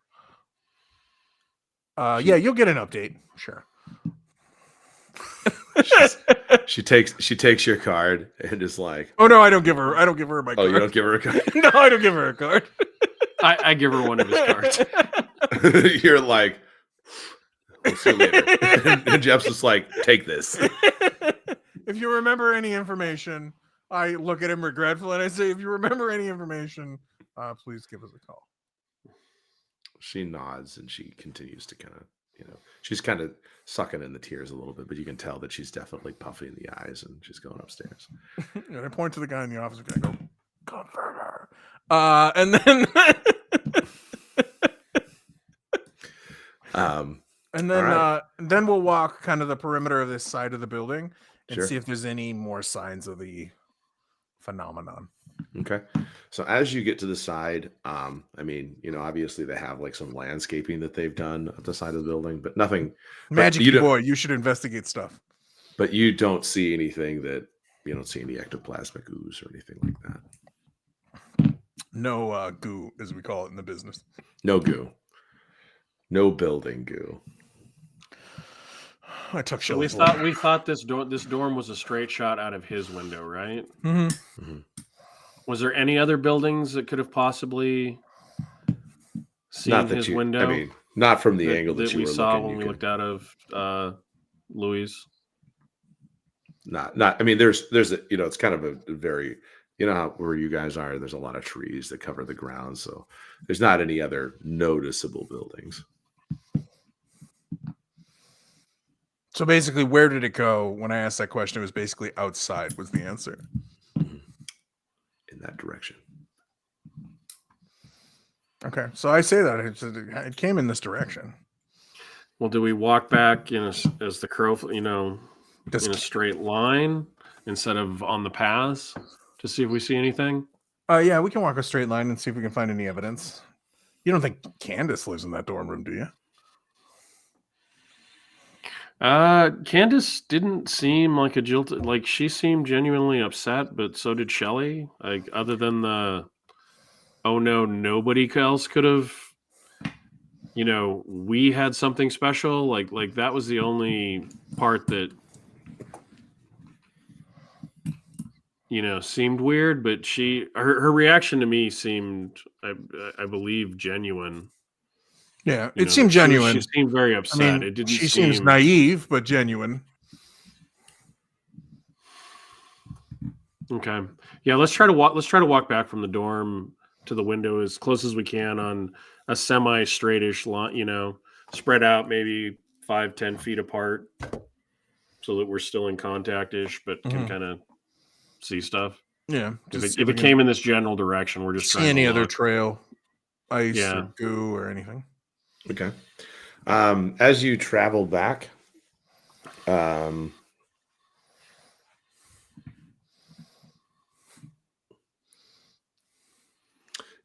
Yeah, you'll get an update. Sure. She takes your card and is like, oh no, I don't give her my card. Oh, you don't give her a card? No, I don't give her a card. I give her one of his cards. You're like, we'll see you later. And Jeff's just like, take this. If you remember any information, I look at him regretfully and I say, if you remember any information, please give us a call. She nods and she continues to kind of, she's kind of sucking in the tears a little bit, but you can tell that she's definitely puffy in the eyes and she's going upstairs. And I point to the guy in the office and I go, comfort her. And then and then we'll walk kind of the perimeter of this side of the building and see if there's any more signs of the phenomenon. Okay. So as you get to the side, I mean, obviously they have like some landscaping that they've done at the side of the building, but nothing. Magic boy, you should investigate stuff. But you don't see anything you don't see any ectoplasmic ooze or anything like that. No goo, as we call it in the business. No goo. No building goo. I took so we thought this dorm was a straight shot out of his window, right? Mm-hmm. Mm-hmm. Was there any other buildings that could have possibly seen his window? I mean, not from the angle that you we were saw looking, when we looked out of Louis. Not. I mean, there's a it's kind of a very you know where you guys are, there's a lot of trees that cover the ground, so there's not any other noticeable buildings. So basically, where did it go? When I asked that question, it was basically outside was the answer. In that direction. Okay, so I say that it came in this direction. Well, do we walk back as the crow, in a straight line instead of on the paths to see if we see anything? Yeah, we can walk a straight line and see if we can find any evidence. You don't think Candace lives in that dorm room, do you? Candace didn't seem like a jilted. Like, she seemed genuinely upset, but so did Shelley. Like, other than oh no, nobody else could have. We had something special. Like that was the only part that seemed weird. But her reaction to me seemed, I believe, genuine. Yeah, it seemed genuine. She seemed very upset. I mean, it didn't. She seems naive, but genuine. Okay. Yeah, let's try to walk back from the dorm to the window as close as we can on a semi-straightish line, spread out maybe 5-10 feet apart so that we're still in contact-ish, but can kind of see stuff. Yeah. If it came in this general direction, we're just trying to see any other trail, ice or goo or anything. Okay. As you travel back,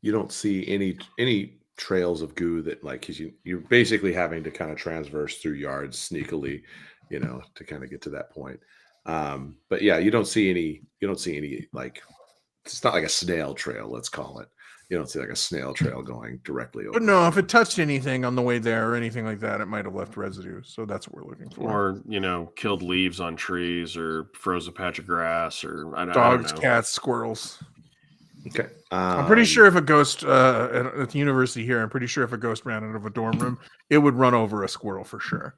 you don't see any trails of goo that, because you're basically having to kind of transverse through yards sneakily, to kind of get to that point. But yeah, you don't see any it's not like a snail trail, let's call it. You don't see like a snail trail going directly over. But no, if it touched anything on the way there or anything like that, it might have left residue. So that's what we're looking for. Or, killed leaves on trees or froze a patch of grass or dogs, I don't know. Cats, squirrels. Okay. I'm pretty sure if a ghost at the university here, I'm pretty sure if a ghost ran out of a dorm room, it would run over a squirrel for sure.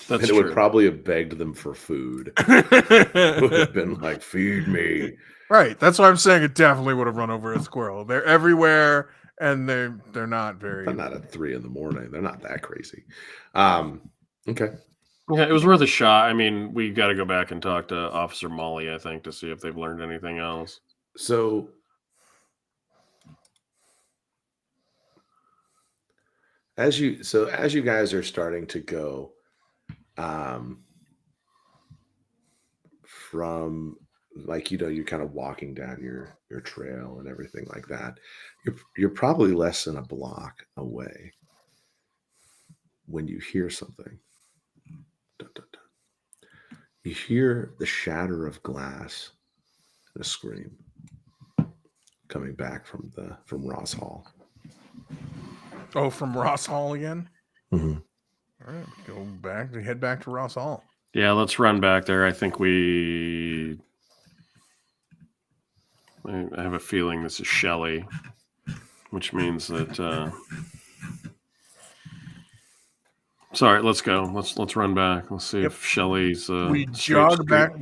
That's true. It would probably have begged them for food. It would have been like, feed me. Right. That's why I'm saying it definitely would have run over a squirrel. They're everywhere, and they're not very. But not at 3 a.m. They're not that crazy. Okay. Yeah, it was worth a shot. I mean, we got to go back and talk to Officer Molly, I think, to see if they've learned anything else. So, as you guys are starting to go, from you're kind of walking down your trail and everything like that, you're probably less than a block away when you hear something. Dun, dun, dun. You hear the shatter of glass and a scream coming back from Ross Hall. Oh, from Ross Hall again? Mm-hmm. All right, head back to Ross Hall. Yeah, let's run back there. I think I have a feeling this is Shelley, which means that. Sorry, let's go. Let's run back. Let's see if Shelley's. We jog back.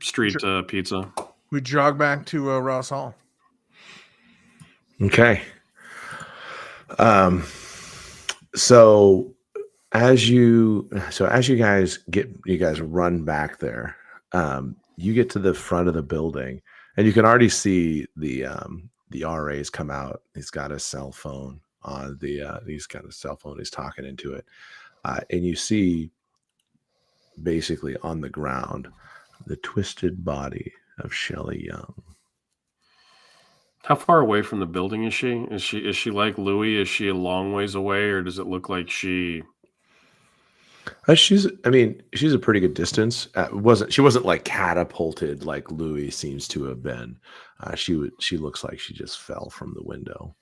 Street pizza. We jog back to Ross Hall. Okay. So as you guys run back there, you get to the front of the building, and you can already see the RA's come out. He's got a cell phone on he's got a cell phone. He's talking into it, and you see basically on the ground the twisted body of Shelley Young. How far away from the building is she? Is she like Louis? Is she a long ways away, or does it look like she? She's a pretty good distance. She wasn't like catapulted like Louis seems to have been. She looks like she just fell from the window.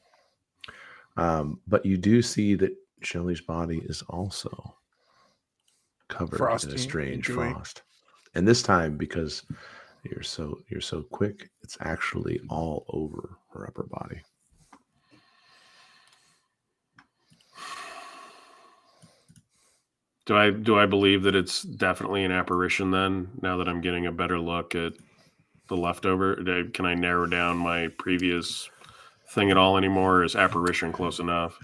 But you do see that Shelley's body is also covered in a strange frost. And this time, because you're so quick, it's actually all over her upper body. Do I believe that it's definitely an apparition then, now that I'm getting a better look at leftover? Can I narrow down my previous thing at all anymore? Or is apparition close enough?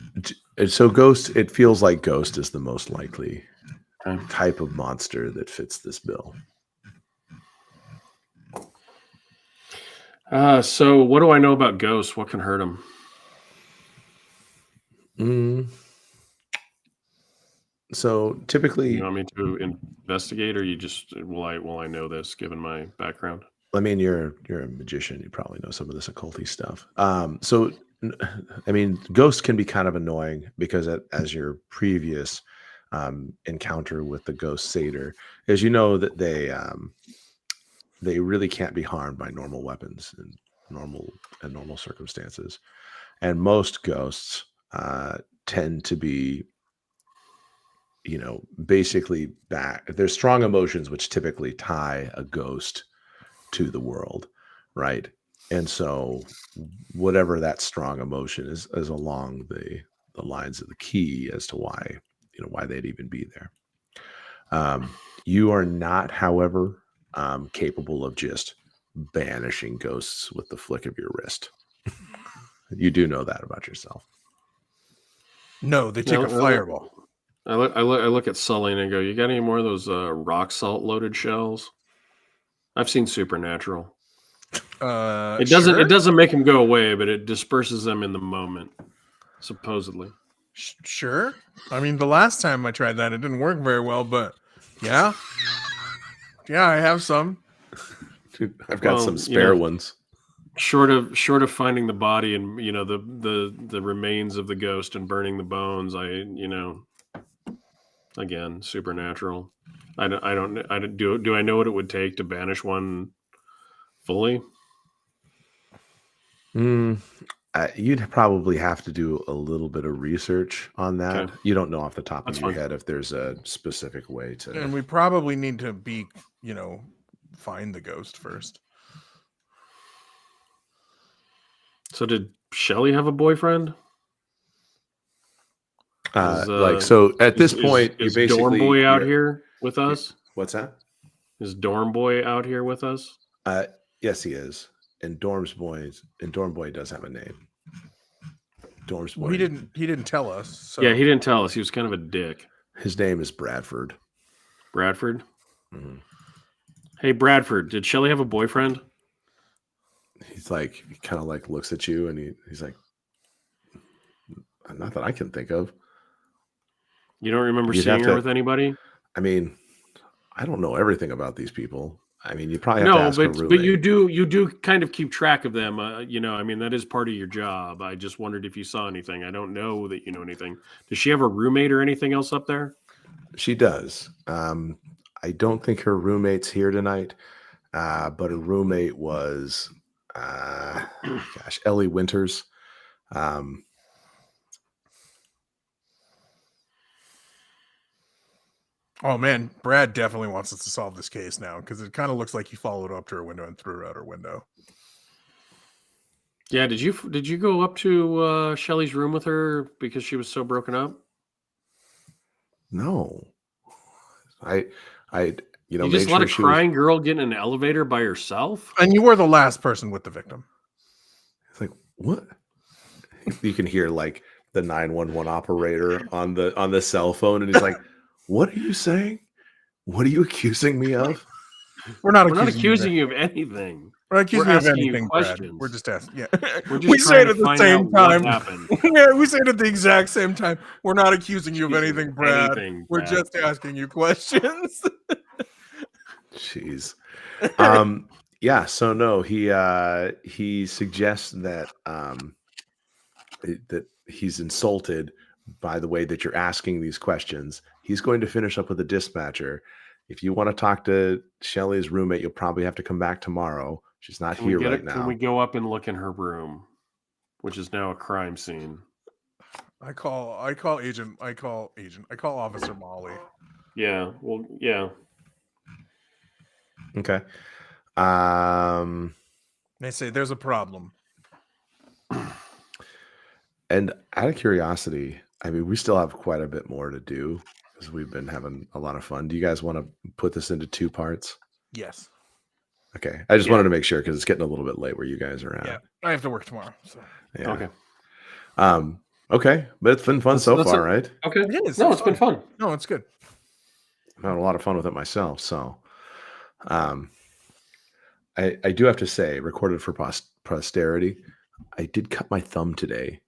So ghost, it feels like ghost is the most likely Okay. type of monster that fits this bill. So what do I know about ghosts? What can hurt them? So typically, You want me to investigate, or you just will I know this given my background? I mean, you're a magician. You probably know some of this occulty stuff. So I mean, ghosts can be kind of annoying because as your previous encounter with the ghost satyr, as you know that they really can't be harmed by normal weapons and normal circumstances, and most ghosts tend to be, basically there's strong emotions which typically tie a ghost to the world, right? And so whatever that strong emotion is along the lines of the key as to why they'd even be there. You are not, however, capable of just banishing ghosts with the flick of your wrist. You do know that about yourself. No, they take a fireball. I look at Sully and I go, "You got any more of those rock salt loaded shells?" I've seen Supernatural. It doesn't make them go away, but it disperses them in the moment, supposedly. Sure. I mean, the last time I tried that, it didn't work very well, but yeah, I have some. Dude, I've got some spare ones. Short of finding the body and the remains of the ghost and burning the bones, again, Supernatural. I don't do I know what it would take to banish one fully? You'd probably have to do a little bit of research on that. Okay. You don't know off the top of your head if there's a specific way to. And we probably need to find the ghost first. So did Shelley have a boyfriend? So at this point, is Dorm Boy out here with us? What's that? Is Dorm Boy out here with us? Yes, he is. And Dorm Boy does have a name. Dorm's Boy. Well, he didn't tell us. So. Yeah, he didn't tell us. He was kind of a dick. His name is Bradford. Bradford? Mm-hmm. Hey, Bradford, did Shelley have a boyfriend? He's like, he kind of like looks at you and he's like, not that I can think of. You don't remember seeing her with anybody? I mean, I don't know everything about these people. I mean, you probably have to ask her roommate. But you do kind of keep track of them. I mean, that is part of your job. I just wondered if you saw anything. I don't know that you know anything. Does she have a roommate or anything else up there? She does. I don't think her roommate's here tonight, but her roommate was, Ellie Winters. Oh man, Brad definitely wants us to solve this case now because it kind of looks like he followed up to her window and threw her out her window. Yeah, did you go up to Shelley's room with her because she was so broken up? No, I you just let a crying girl get in an elevator by herself, and you were the last person with the victim. It's like, what? You can hear like the 911 operator on the cell phone, and he's like, "What are you saying? What are you accusing me of?" We're not accusing you of anything. We're not accusing you of anything, Brad. We're just asking. Yeah, we say it at the same time. Yeah, we say it at the exact same time. We're not accusing you of anything, Brad. We're just asking you questions. Jeez. Yeah. So no, he suggests that that he's insulted by the way that you're asking these questions. He's going to finish up with a dispatcher. If you want to talk to Shelley's roommate, you'll probably have to come back tomorrow. She's not here right now. Can we go up and look in her room, which is now a crime scene? I call Officer Molly. Yeah. Well, yeah. Okay. They say there's a problem. And out of curiosity, I mean, we still have quite a bit more to do because we've been having a lot of fun. Do you guys want to put this into 2 parts? Yes. Okay. I just Yeah. wanted to make sure because it's getting a little bit late where you guys are at. Yeah, I have to work tomorrow. So Yeah. Okay. Okay. But it's been fun so That's far, it. right? Okay. it is. No, it's been fun. No, it's good. I've had a lot of fun with it myself. So I do have to say, recorded for posterity, I did cut my thumb today.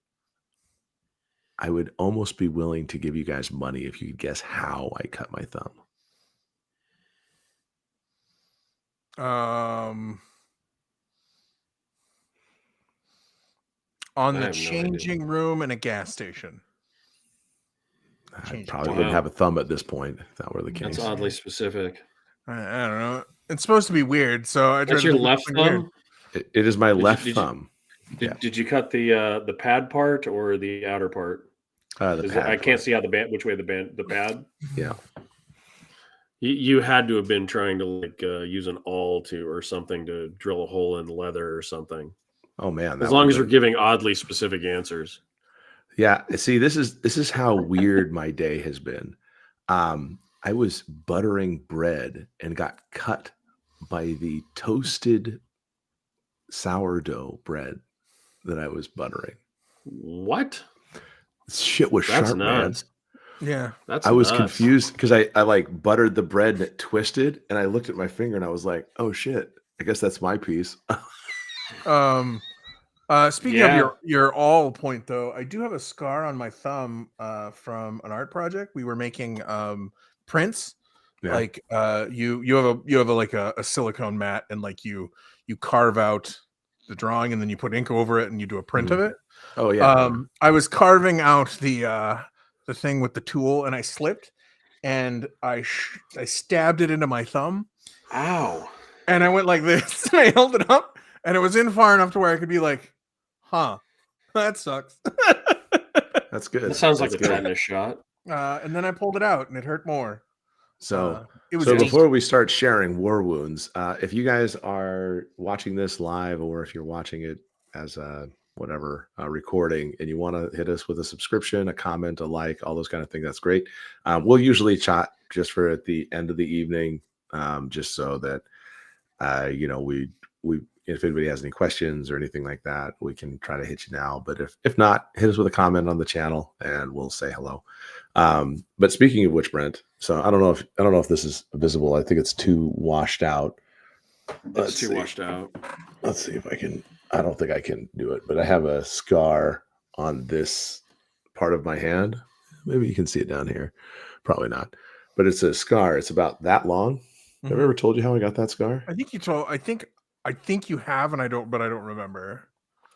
I would almost be willing to give you guys money if you could guess how I cut my thumb. On I the have no idea. changing room in a gas station. I probably wouldn't have a thumb at this point if that were the case. That's oddly specific. I don't know. It's supposed to be weird, so I tried That's to your think of left something weird. thumb? It is my left did you- thumb. Did you cut the pad part or the outer part? The 'Cause pad I can't part. see how which way the pad. Yeah. You had to have been trying to like use an awl or something to drill a hole in leather or something. Oh man. As long as you're giving oddly specific answers. Yeah. See, this is how weird my day has been. I was buttering bread and got cut by the toasted sourdough bread that I was buttering. What? Shit was That's sharp, nuts. man. Yeah. That's I was nuts. confused because I like buttered the bread and it twisted, and I looked at my finger and I was like, "Oh shit! I guess that's my piece." Speaking of your all point though, I do have a scar on my thumb from an art project. We were making prints. Yeah. Like you have a silicone mat, and like you carve out the drawing and then you put ink over it and you do a print of it. Oh yeah. I was carving out the thing with the tool and I slipped and I stabbed it into my thumb. Ow. And I went like this and I held it up and it was in far enough to where I could be like, huh, that sucks. That's good. That sounds like That's a good. tetanus shot. And then I pulled it out and it hurt more. So it was so before we start sharing war wounds, if you guys are watching this live or if you're watching it as a recording and you want to hit us with a subscription, a comment, a like, all those kind of things, that's great. We'll usually chat just for at the end of the evening, just so that we if anybody has any questions or anything like that, we can try to hit you now. But if not, hit us with a comment on the channel and we'll say hello. But speaking of which, Brent, so I don't know if this is visible. I think it's too washed out. It's too washed out. Let's see if I can. I don't think I can do it, but I have a scar on this part of my hand. Maybe you can see it down here. Probably not, but it's a scar. It's about that long. Mm-hmm. Have I ever told you how I got that scar? I think you told. I think you have, and I don't remember.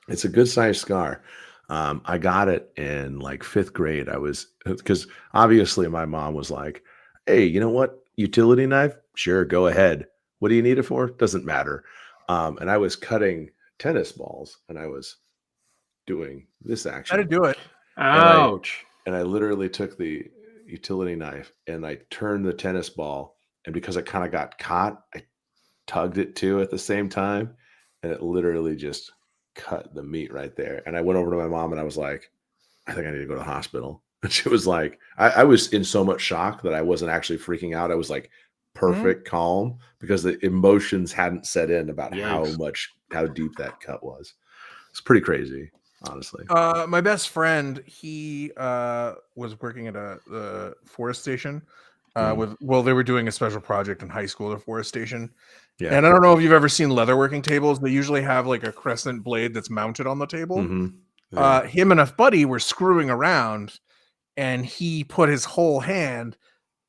It's a good sized scar. I got it in like 5th grade. Because obviously my mom was like, "Hey, you know what? Utility knife? Sure, go ahead. What do you need it for? Doesn't matter." And I was cutting tennis balls and I was doing this action. How to do it? Ouch. And I literally took the utility knife and I turned the tennis ball. And because I kind of got caught, I tugged it too at the same time. And it literally just cut the meat right there. And I went over to my mom and I was like, "I think I need to go to the hospital." And she was like, I was in so much shock that I wasn't actually freaking out. I was like perfect calm because the emotions hadn't set in about how deep that cut was. It's pretty crazy, honestly. My best friend, he was working at the forest station they were doing a special project in high school at a forest station. Yeah. And I don't know if you've ever seen leatherworking tables. They usually have like a crescent blade that's mounted on the table. Mm-hmm. Yeah. Him and a buddy were screwing around and he put his whole hand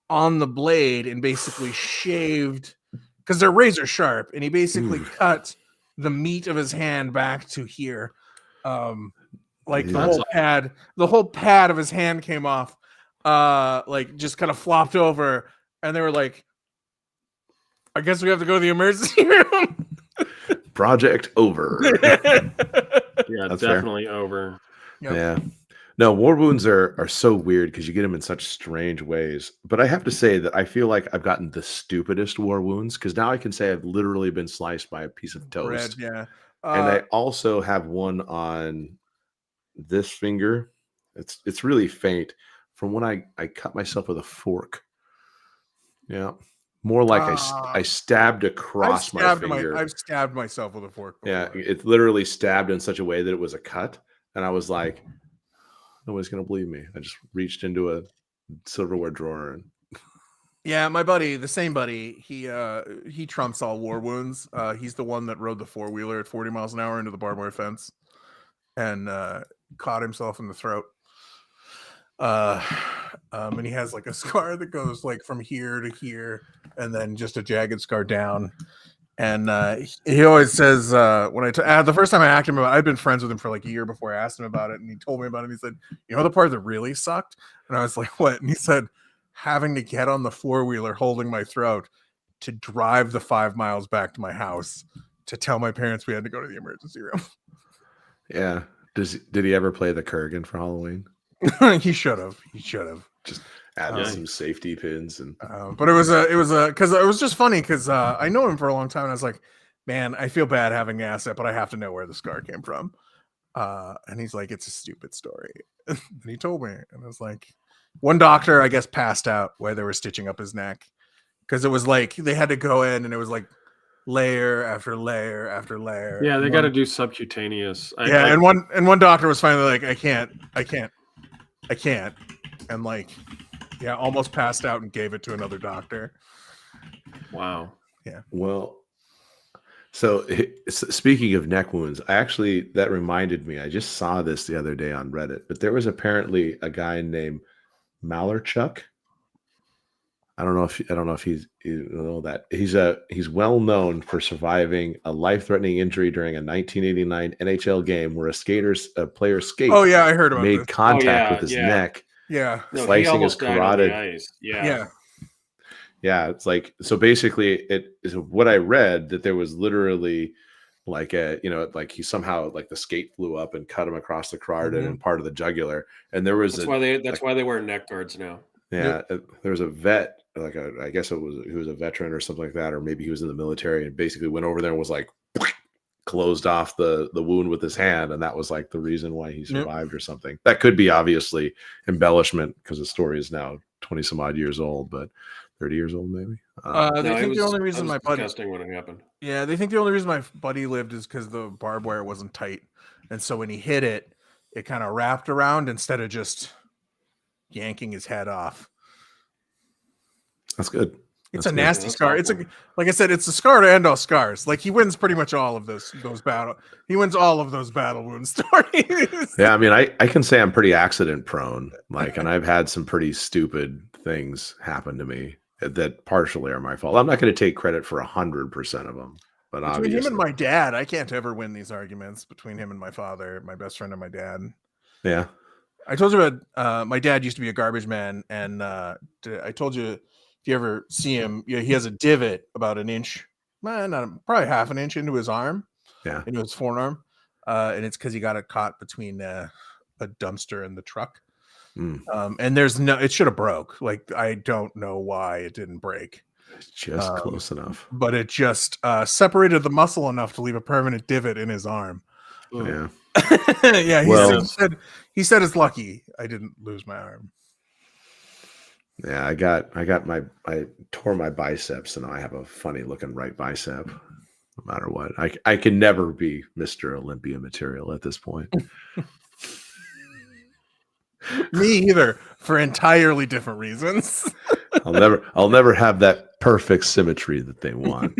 on the blade and basically shaved, because they're razor sharp, and he basically cut the meat of his hand back to here. Like the whole pad of his hand came off, like just kind of flopped over, and they were like, "I guess we have to go to the emergency room." Project over. Yeah, that's definitely fair. Over. Yep. Yeah. No, war wounds are so weird because you get them in such strange ways. But I have to say that I feel like I've gotten the stupidest war wounds because now I can say I've literally been sliced by a piece of toast. Bread, yeah. And I also have one on this finger. It's really faint from when I cut myself with a fork. Yeah. More like I stabbed across my finger. I've stabbed myself with a fork before. Yeah, it literally stabbed in such a way that it was a cut, and I was like, nobody's gonna believe me. I just reached into a silverware drawer and. Yeah, my buddy, the same buddy, he trumps all war wounds. He's the one that rode the 4-wheeler at 40 miles an hour into the barbed wire fence and caught himself in the throat. And he has like a scar that goes like from here to here, and then just a jagged scar down. And he always says when the first time I asked him about it, I'd been friends with him for like a year before I asked him about it, and he told me about it. And he said, "You know the part that really sucked?" And I was like, "What?" And he said, "Having to get on the 4-wheeler holding my throat to drive the 5 miles back to my house to tell my parents we had to go to the emergency room." Yeah. Did he ever play the Kurgan for Halloween? He should have. Just add some safety pins and. But it was because it was just funny because I know him for a long time, and I was like, "Man, I feel bad having the asset, but I have to know where the scar came from." And he's like, "It's a stupid story," and he told me, and I was like. One doctor, I guess, passed out while they were stitching up his neck because it was like they had to go in and it was like layer after layer after layer. Yeah, they got to do subcutaneous. And one doctor was finally like, I can't, and like, yeah, almost passed out and gave it to another doctor. Wow. Yeah. Well, so speaking of neck wounds, that reminded me. I just saw this the other day on Reddit, but there was apparently a guy named Malarchuk. I don't know if you know that he's well known for surviving a life-threatening injury during a 1989 NHL game where a player skate. Oh yeah, I heard about made this. contact with his neck. Yeah, slicing his carotid. Yeah. It's like, so basically what I read that there was literally like like he somehow like the skate flew up and cut him across the carotid and part of the jugular, and there was why they wear neck guards now. Yeah, there was a vet, I guess he was a veteran or something like that, or maybe he was in the military and basically went over there and was like closed off the wound with his hand, and that was like the reason why he survived or something. That could be obviously embellishment because the story is now 20 some odd years old, but 30 years old maybe. They think the only reason my buddy when it happened. Yeah, they think the only reason my buddy lived is because the barbed wire wasn't tight, and so when he hit it, it kind of wrapped around instead of just yanking his head off. That's good. It's a nasty scar. It's like I said, it's a scar to end all scars. Like he wins pretty much all of those battle. He wins all of those battle wound stories. Yeah, I mean, I can say I'm pretty accident prone, and I've had some pretty stupid things happen to me that partially are my fault. I'm not going to take credit for 100% of them, but between obviously him and my dad, I can't ever win these arguments between him and my father, my best friend and my dad. Yeah, I told you about my dad used to be a garbage man, and I told you. If you ever see him, he has a divot about an inch, probably half an inch into his arm, into his forearm, and it's because he got it caught between a dumpster and the truck. And it should have broke. Like I don't know why it didn't break. It's just close enough, but it just separated the muscle enough to leave a permanent divot in his arm. Yeah, yeah. He said it's lucky I didn't lose my arm. Yeah, I tore my biceps, and I have a funny looking right bicep. No matter what, I can never be Mr. Olympia material at this point. Me either, for entirely different reasons. I'll never have that perfect symmetry that they want.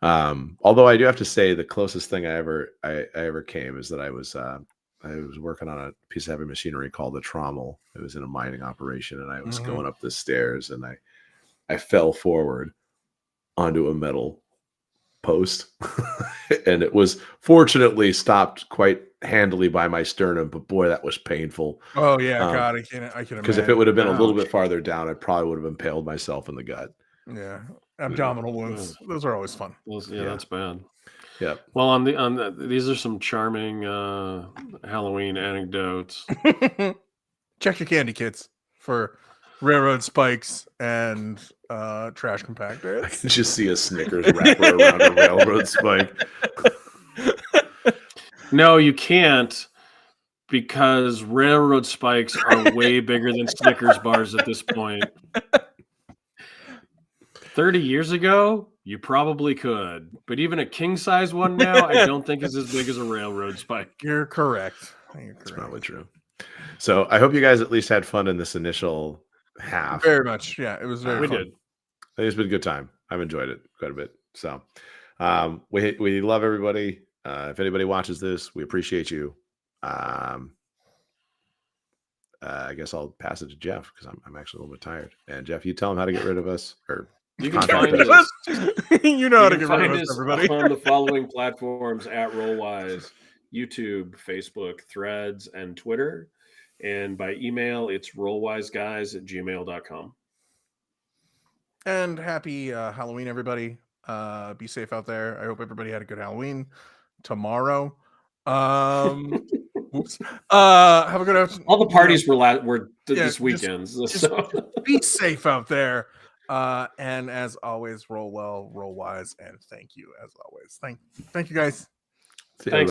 Although I do have to say the closest thing I ever came is that I was working on a piece of heavy machinery called the trommel. It was in a mining operation, and I was going up the stairs, and I fell forward onto a metal post, and it was fortunately stopped quite handily by my sternum. But boy, that was painful. Oh yeah, God, I can because if it would have been a little bit farther down, I probably would have impaled myself in the gut. Yeah, abdominal wounds. Those are always fun. That's bad. Yeah. Well, these are some charming Halloween anecdotes. Check your candy kits for railroad spikes and trash compactors. I can just see a Snickers wrapper around a railroad spike. No, you can't, because railroad spikes are way bigger than Snickers bars at this point. 30 years ago, you probably could, but even a king size one now, I don't think is as big as a railroad spike. You're correct. That's probably true. So I hope you guys at least had fun in this initial half. Very much. Yeah, it was very We fun. did. I think it's been a good time. I've enjoyed it quite a bit. So we love everybody. If anybody watches this, we appreciate you. I guess I'll pass it to Jeff because I'm actually a little bit tired. And Jeff, you tell him how to get rid of us, or You can contact find us. us. You know how to You get can rid of find us, us everybody. on the following platforms at Rollwise: YouTube, Facebook, Threads, and Twitter. And by email, it's rollwiseguys@gmail.com. And happy Halloween, everybody. Be safe out there. I hope everybody had a good Halloween tomorrow. Whoops. Have a good afternoon. All the parties were this just- weekend. just be safe out there. And as always, roll well, roll wise, and thank you as always. Thank you guys. See you, Thanks.